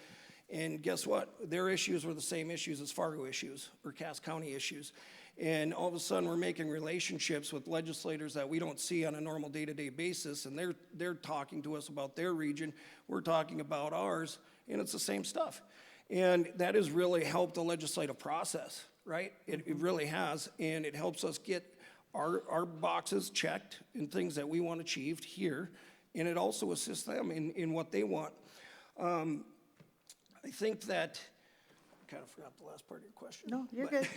And guess what? Their issues were the same issues as Fargo issues or Cass County issues. And all of a sudden we're making relationships with legislators that we don't see on a normal day-to-day basis. And they're talking to us about their region. We're talking about ours, and it's the same stuff. And that has really helped the legislative process, right? It really has, and it helps us get our boxes checked and things that we want achieved here, and it also assists them in what they want. I think that, I kind of forgot the last part of your question. No, you're good.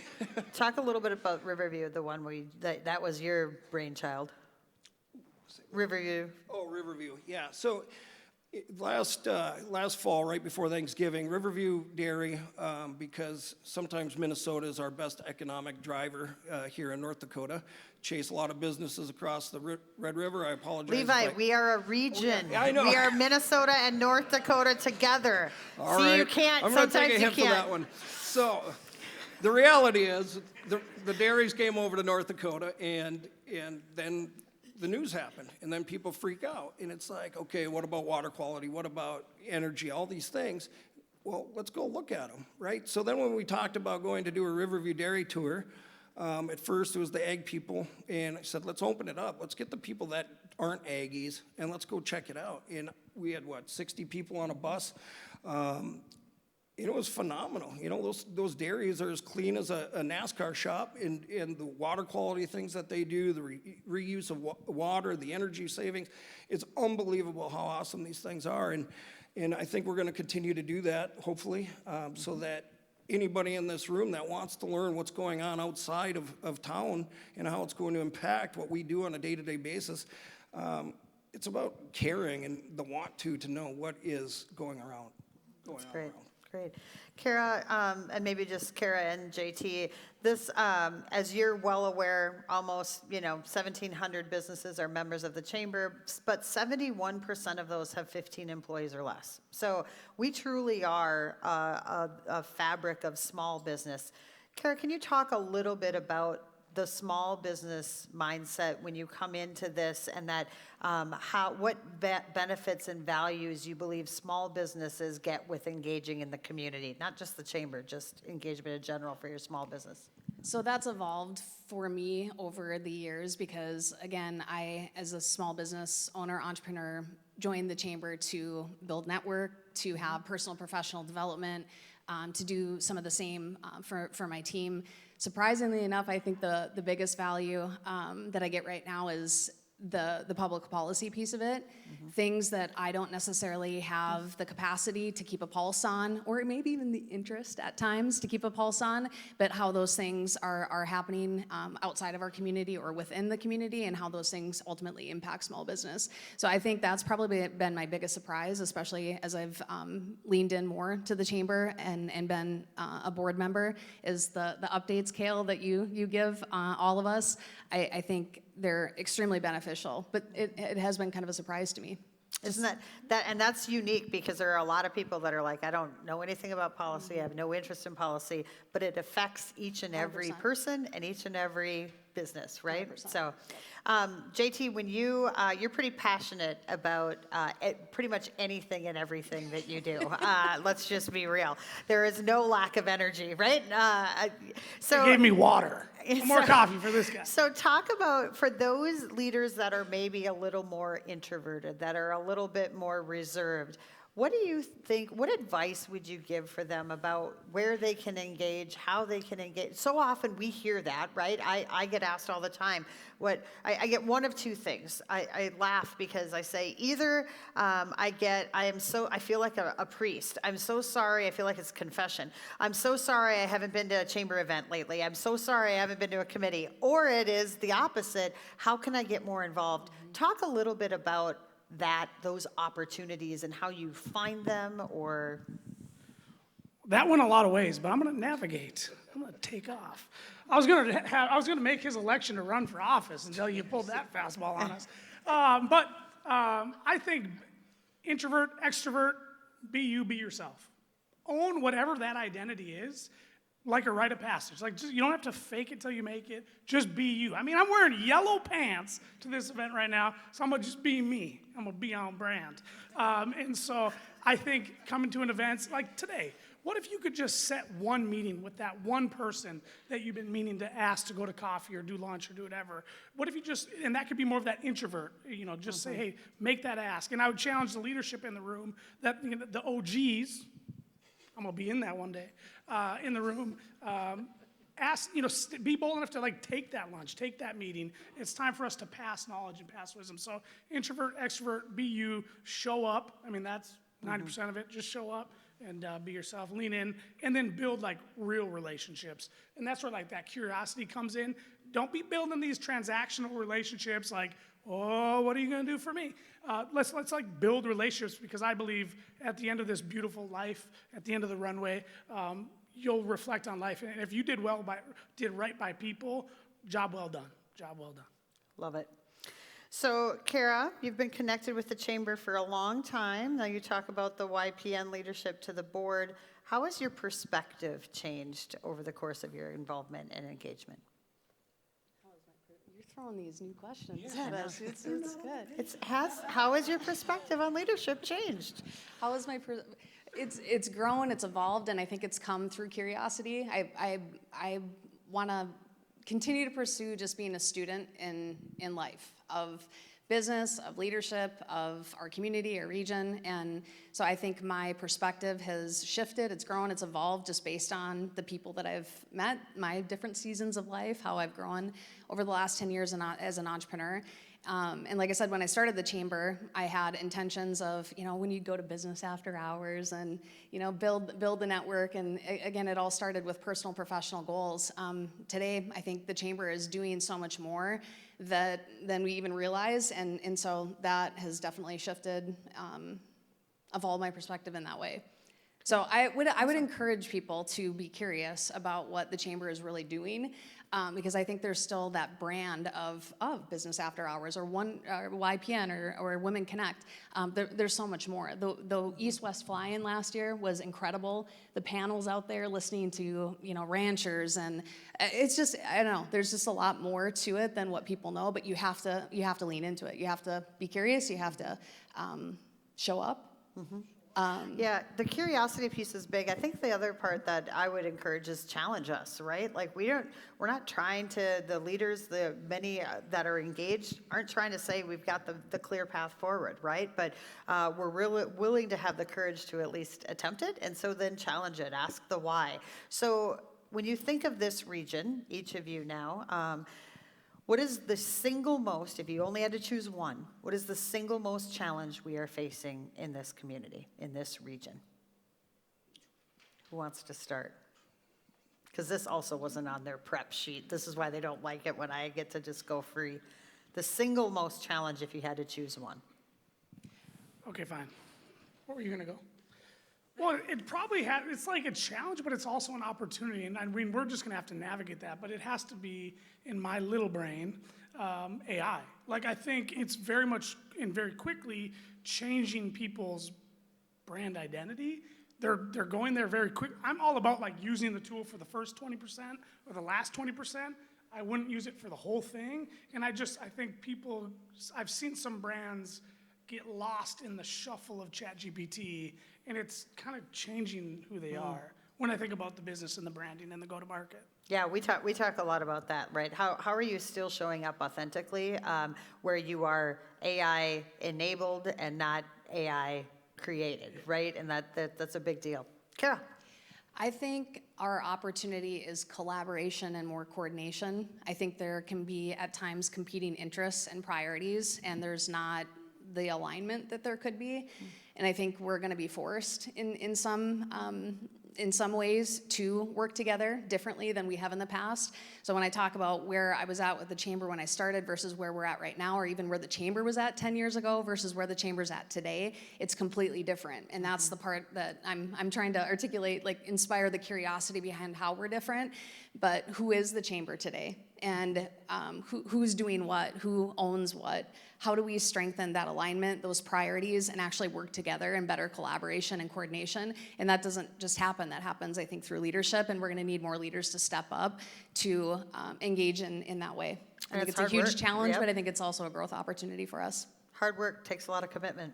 Talk a little bit about Riverview, the one that was your brainchild. Riverview. Oh, Riverview, yeah. So last fall, right before Thanksgiving, Riverview Dairy, because sometimes Minnesota is our best economic driver here in North Dakota, chase a lot of businesses across the Red River. I apologize. Levi, we are a region. Oh, yeah, I know. We are Minnesota and North Dakota together. All See, right. you can't. I'm going to take a hit you for can't. that one. So the reality is the dairies came over to North Dakota, and then the news happened, and then people freak out, and it's like, okay, what about water quality? What about energy? All these things. Well, let's go look at them, right? So then when we talked about going to do a Riverview Dairy tour, at first it was the ag people, and I said, let's open it up. Let's get the people that aren't Aggies, and let's go check it out. And we had, 60 people on a bus. It was phenomenal. Those dairies are as clean as a NASCAR shop, and the water quality things that they do, the reuse of water, the energy savings, it's unbelievable how awesome these things are. And I think we're going to continue to do that, hopefully, so that anybody in this room that wants to learn what's going on outside of town and how it's going to impact what we do on a day-to-day basis, it's about caring and the want to know what is going around. That's great. Great. Kara, and maybe just Kara and JT, this, as you're well aware, almost, 1,700 businesses are members of the chamber, but 71% of those have 15 employees or less. So we truly are a fabric of small business. Kara, can you talk a little bit about the small business mindset when you come into this, and that what benefits and values you believe small businesses get with engaging in the community, not just the chamber, just engagement in general for your small business? So that's evolved for me over the years because, again, I, as a small business owner, entrepreneur, joined the chamber to build network, to have personal professional development, to do some of the same for my team. Surprisingly enough, I think the biggest value that I get right now is the public policy piece of it, things that I don't necessarily have the capacity to keep a pulse on, or maybe even the interest at times to keep a pulse on, but how those things are happening outside of our community or within the community, and how those things ultimately impact small business. So I think that's probably been my biggest surprise, especially as I've leaned in more to the chamber and been a board member, is the updates, Kale, that you give all of us. I think they're extremely beneficial, but it has been kind of a surprise to me. Isn't that and that's unique, because there are a lot of people that are like, I don't know anything about policy, I have no interest in policy, but it affects each and every 100%. person and each and every business, right? 100%. So, JT, when you're pretty passionate about pretty much anything and everything that you do. Let's just be real. There is no lack of energy, right? So They gave me water. More coffee for this guy. So talk about, for those leaders that are maybe a little more introverted, that are a little bit more reserved, what do you think, what advice would you give for them about where they can engage, how they can engage? So often we hear that, right? I get asked all the time. I get one of two things. I laugh because I say either I feel like a priest. I'm so sorry, I feel like it's confession. I'm so sorry I haven't been to a chamber event lately. I'm so sorry I haven't been to a committee. Or it is the opposite. How can I get more involved? Talk a little bit about those opportunities and how you find them, or That went a lot of ways, but I'm going to navigate. I'm going to take off. I was going to make his election to run for office until you pulled that fastball on us. But I think introvert, extrovert, be you, be yourself. Own whatever that identity is, like a rite of passage. Like, you don't have to fake it till you make it. Just be you. I mean, I'm wearing yellow pants to this event right now, so I'm going to just be me. I'm going to be on brand. And so I think coming to an event like today, what if you could just set one meeting with that one person that you've been meaning to ask to go to coffee or do lunch or do whatever? What if you and that could be more of that introvert, just say, hey, make that ask. And I would challenge the leadership in the room, that the OGs, I'm going to be in that one day, in the room, ask, be bold enough to take that lunch, take that meeting. It's time for us to pass knowledge and pass wisdom. So introvert, extrovert, be you, show up. I mean, that's 90% of it. Just show up and be yourself, lean in, and then build real relationships. And that's where that curiosity comes in. Don't be building these transactional relationships oh, what are you going to do for me? Let's build relationships, because I believe at the end of this beautiful life, at the end of the runway, you'll reflect on life. And if you did right by people, job well done. Job well done. love it. So, Kara, you've been connected with the Chamber for a long time. Now you talk about the YPN leadership to the board. How has your perspective changed over the course of your involvement and engagement? You're throwing these new questions at us. It's good. How has your perspective on leadership changed? How is my it's grown, it's evolved, and I think it's come through curiosity. I want to continue to pursue just being a student in life, of business, of leadership, of our community, our region. And so I think my perspective has shifted, it's grown, it's evolved just based on the people that I've met, my different seasons of life, how I've grown over the last 10 years as an entrepreneur. And like I said, when I started the Chamber, I had intentions of, when you go to business after hours and, build the network. And again, it all started with personal, professional goals. Today, I think the Chamber is doing so much more than we even realize. And so that has definitely shifted, evolved my perspective in that way. So I would encourage people to be curious about what the Chamber is really doing, because I think there's still that brand of business after hours or YPN or Women Connect. There's so much more. The East-West Fly-In last year was incredible. The panels out there listening to ranchers, and it's just, I don't know, there's just a lot more to it than what people know. But you have to lean into it. You have to be curious. You have to show up. Mm-hmm. Yeah, the curiosity piece is big. I think the other part that I would encourage is challenge us, right? We're not trying to, the leaders, the many that are engaged aren't trying to say we've got the clear path forward, right? But we're really willing to have the courage to at least attempt it, and so then challenge it, ask the why. So when you think of this region, each of you now, What is the single most, if you only had to choose one, what is the single most challenge we are facing in this community, in this region? Who wants to start? Because this also wasn't on their prep sheet. This is why they don't like it when I get to just go free. The single most challenge if you had to choose one. Okay, fine. Where were you going to go? Well, it probably it's like a challenge, but it's also an opportunity. And I mean, we're just going to have to navigate that. But it has to be, in my little brain, AI. Like, I think it's very much and very quickly changing people's brand identity. They're going there very quick. I'm all about like using the tool for the first 20% or the last 20%. I wouldn't use it for the whole thing. And I think I've seen some brands get lost in the shuffle of ChatGPT, and it's kind of changing who they are when I think about the business and the branding and the go-to-market. Yeah, we talk a lot about that, right? How are you still showing up authentically, where you are AI enabled and not AI created, right? And that's a big deal. Kara. I think our opportunity is collaboration and more coordination. I think there can be at times competing interests and priorities, and there's not the alignment that there could be. And I think we're going to be forced in some ways to work together differently than we have in the past. So when I talk about where I was at with the chamber when I started versus where we're at right now, or even where the chamber was at 10 years ago versus where the chamber's at today, it's completely different. And that's the part that I'm trying to articulate, like inspire the curiosity behind how we're different. But who is the chamber today? And who's doing what? Who owns what? How do we strengthen that alignment, those priorities, and actually work together in better collaboration and coordination? And that doesn't just happen. That happens, I think, through leadership, and we're going to need more leaders to step up to engage in that way. I think it's a huge challenge, but I think it's also a growth opportunity for us. Hard work takes a lot of commitment.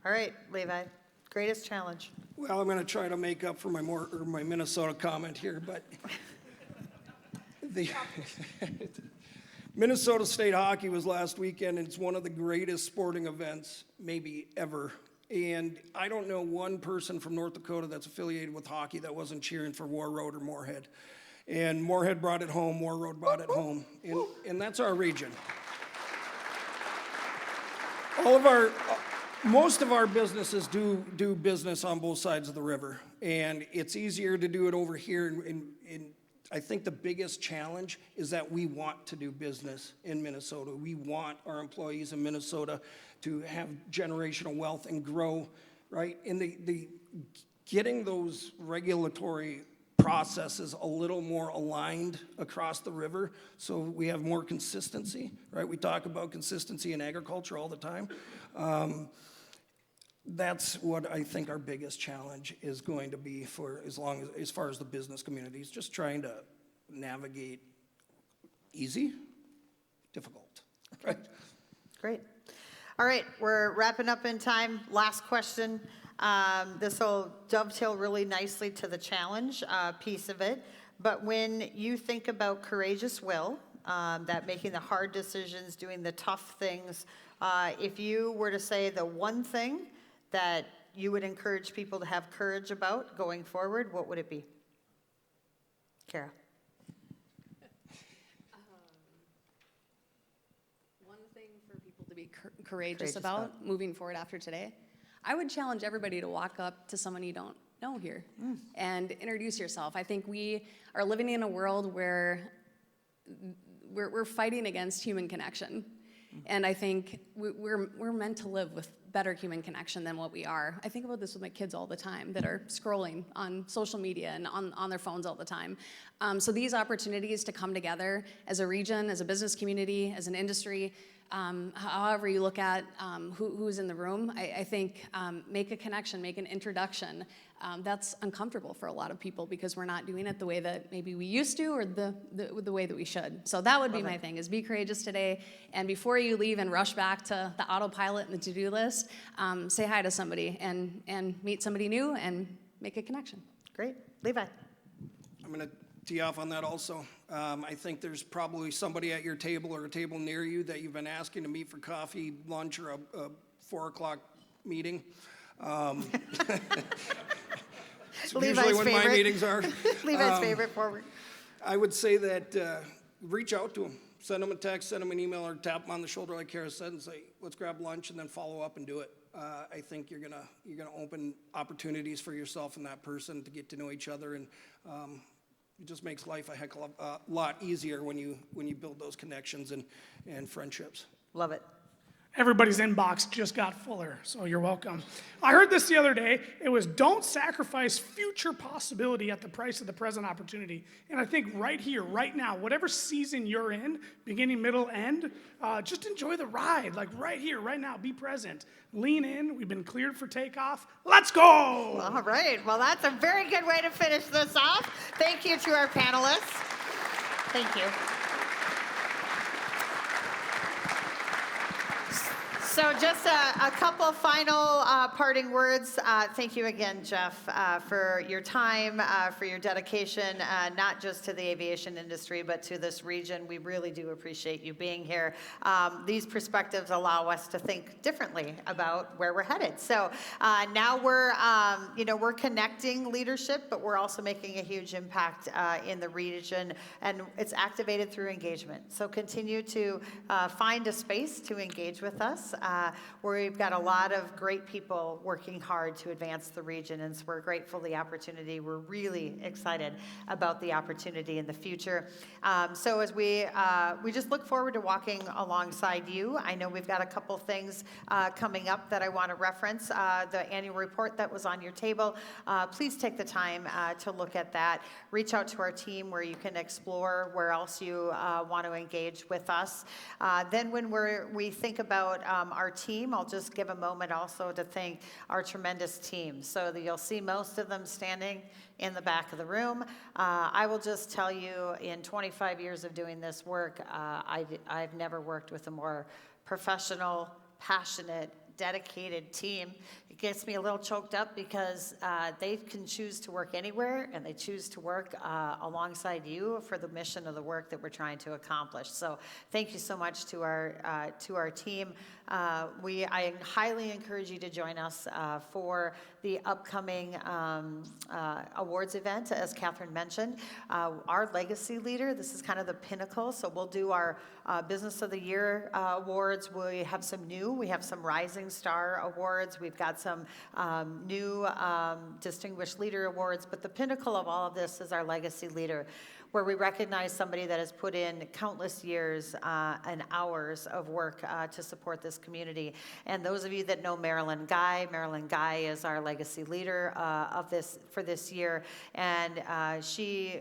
All right, Levi, greatest challenge. Well, I'm going to try to make up for my Minnesota comment here, but the Minnesota State Hockey was last weekend, and it's one of the greatest sporting events maybe ever. And I don't know one person from North Dakota that's affiliated with hockey that wasn't cheering for War Road or Moorhead. And Moorhead brought it home, War Road brought it home, and that's our region. Most of our businesses do business on both sides of the river, and it's easier to do it over here. And I think the biggest challenge is that we want to do business in Minnesota. We want our employees in Minnesota to have generational wealth and grow, right? And the getting those regulatory processes a little more aligned across the river so we have more consistency, right? We talk about consistency in agriculture all the time. That's what I think our biggest challenge is going to be for as far as the business community is just trying to navigate easy, difficult. Right? Great. All right, we're wrapping up in time. Last question. This will dovetail really nicely to the challenge piece of it. But when you think about courageous will, that making the hard decisions, doing the tough things, if you were to say the one thing that you would encourage people to have courage about going forward, what would it be? Kara. One thing for people to be courageous about moving forward after today, I would challenge everybody to walk up to someone you don't know here and introduce yourself. I think we are living in a world where we're fighting against human connection. And I think we're meant to live with better human connection than what we are. I think about this with my kids all the time that are scrolling on social media and on their phones all the time. So these opportunities to come together as a region, as a business community, as an industry, however you look at who's in the room, I think make a connection, make an introduction. That's uncomfortable for a lot of people because we're not doing it the way that maybe we used to or the way that we should. So that would be my thing, is be courageous today. And before you leave and rush back to the autopilot and the to-do list, say hi to somebody and meet somebody new and make a connection. Great. Levi. I'm going to tee off on that also. I think there's probably somebody at your table or a table near you that you've been asking to meet for coffee, lunch, or a 4 o'clock meeting. It's usually when my meetings are. Levi's favorite forward. I would say that reach out to them. send them a text, send them an email, or tap them on the shoulder like Kara said and say, let's grab lunch, and then follow up and do it. I think you're gonna open opportunities for yourself and that person to get to know each other, and it just makes life a heck of a lot easier when you build those connections and friendships. Love it. Everybody's inbox just got fuller, so you're welcome. I heard this the other day. It was, don't sacrifice future possibility at the price of the present opportunity. And I think right here, right now, whatever season you're in, beginning, middle, end, just enjoy the ride. Like right here, right now, be present. Lean in. We've been cleared for takeoff. Let's go! All right. Well, that's a very good way to finish this off. Thank you to our panelists. Thank you. So just a couple final parting words. Thank you again, Jeff, for your time, for your dedication, not just to the aviation industry, but to this region. We really do appreciate you being here. These perspectives allow us to think differently about where we're headed. So now we're connecting leadership, but we're also making a huge impact in the region, and it's activated through engagement. So continue to find a space to engage with us. Where we've got a lot of great people working hard to advance the region, and so we're grateful for the opportunity. We're really excited about the opportunity in the future. So as we just look forward to walking alongside you. I know we've got a couple things coming up that I want to reference. The annual report that was on your table. Please take the time to look at that. Reach out to our team where you can explore where else you want to engage with us. Then when we think about our team, I'll just give a moment also to thank our tremendous team. So that you'll see most of them standing in the back of the room. I will just tell you, in 25 years of doing this work, I've never worked with a more professional, passionate, dedicated team. It gets me a little choked up because they can choose to work anywhere, and they choose to work alongside you for the mission of the work that we're trying to accomplish. So thank you so much to our team. I highly encourage you to join us for the upcoming awards event, as Catherine mentioned. Our legacy leader, this is kind of the pinnacle, so we'll do our Business of the Year awards. We have some Rising Star awards. We've got some new Distinguished Leader awards, but the pinnacle of all of this is our legacy leader, where we recognize somebody that has put in countless years and hours of work to support this community. And those of you that know Marilyn Guy is our legacy leader for this year, and she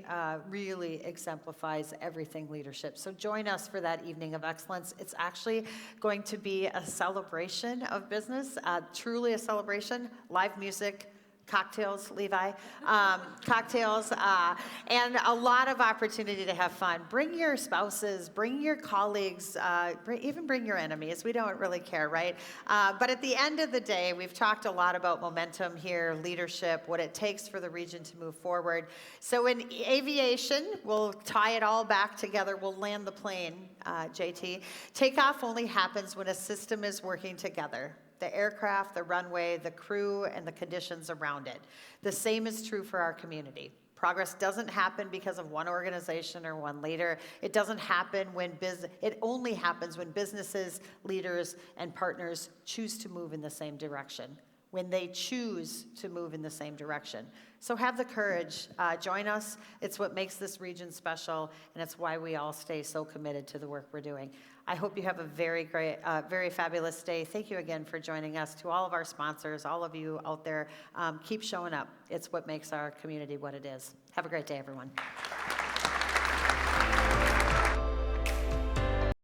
really exemplifies everything leadership. So join us for that evening of excellence. It's actually going to be a celebration of business, truly a celebration, live music, cocktails, Levi, cocktails, and a lot of opportunity to have fun. Bring your spouses, bring your colleagues, even bring your enemies. We don't really care, right? But at the end of the day, we've talked a lot about momentum here, leadership, what it takes for the region to move forward. So in aviation, we'll tie it all back together. We'll land the plane, JT. Takeoff only happens when a system is working together. The aircraft, the runway, the crew, and the conditions around it. The same is true for our community. Progress doesn't happen because of one organization or one leader. It doesn't happen it only happens when businesses, leaders, and partners choose to move in the same direction. When they choose to move in the same direction. So have the courage, join us. It's what makes this region special, and it's why we all stay so committed to the work we're doing. I hope you have a very great, very fabulous day. Thank you again for joining us. To all of our sponsors, all of you out there, keep showing up. It's what makes our community what it is. Have a great day, everyone.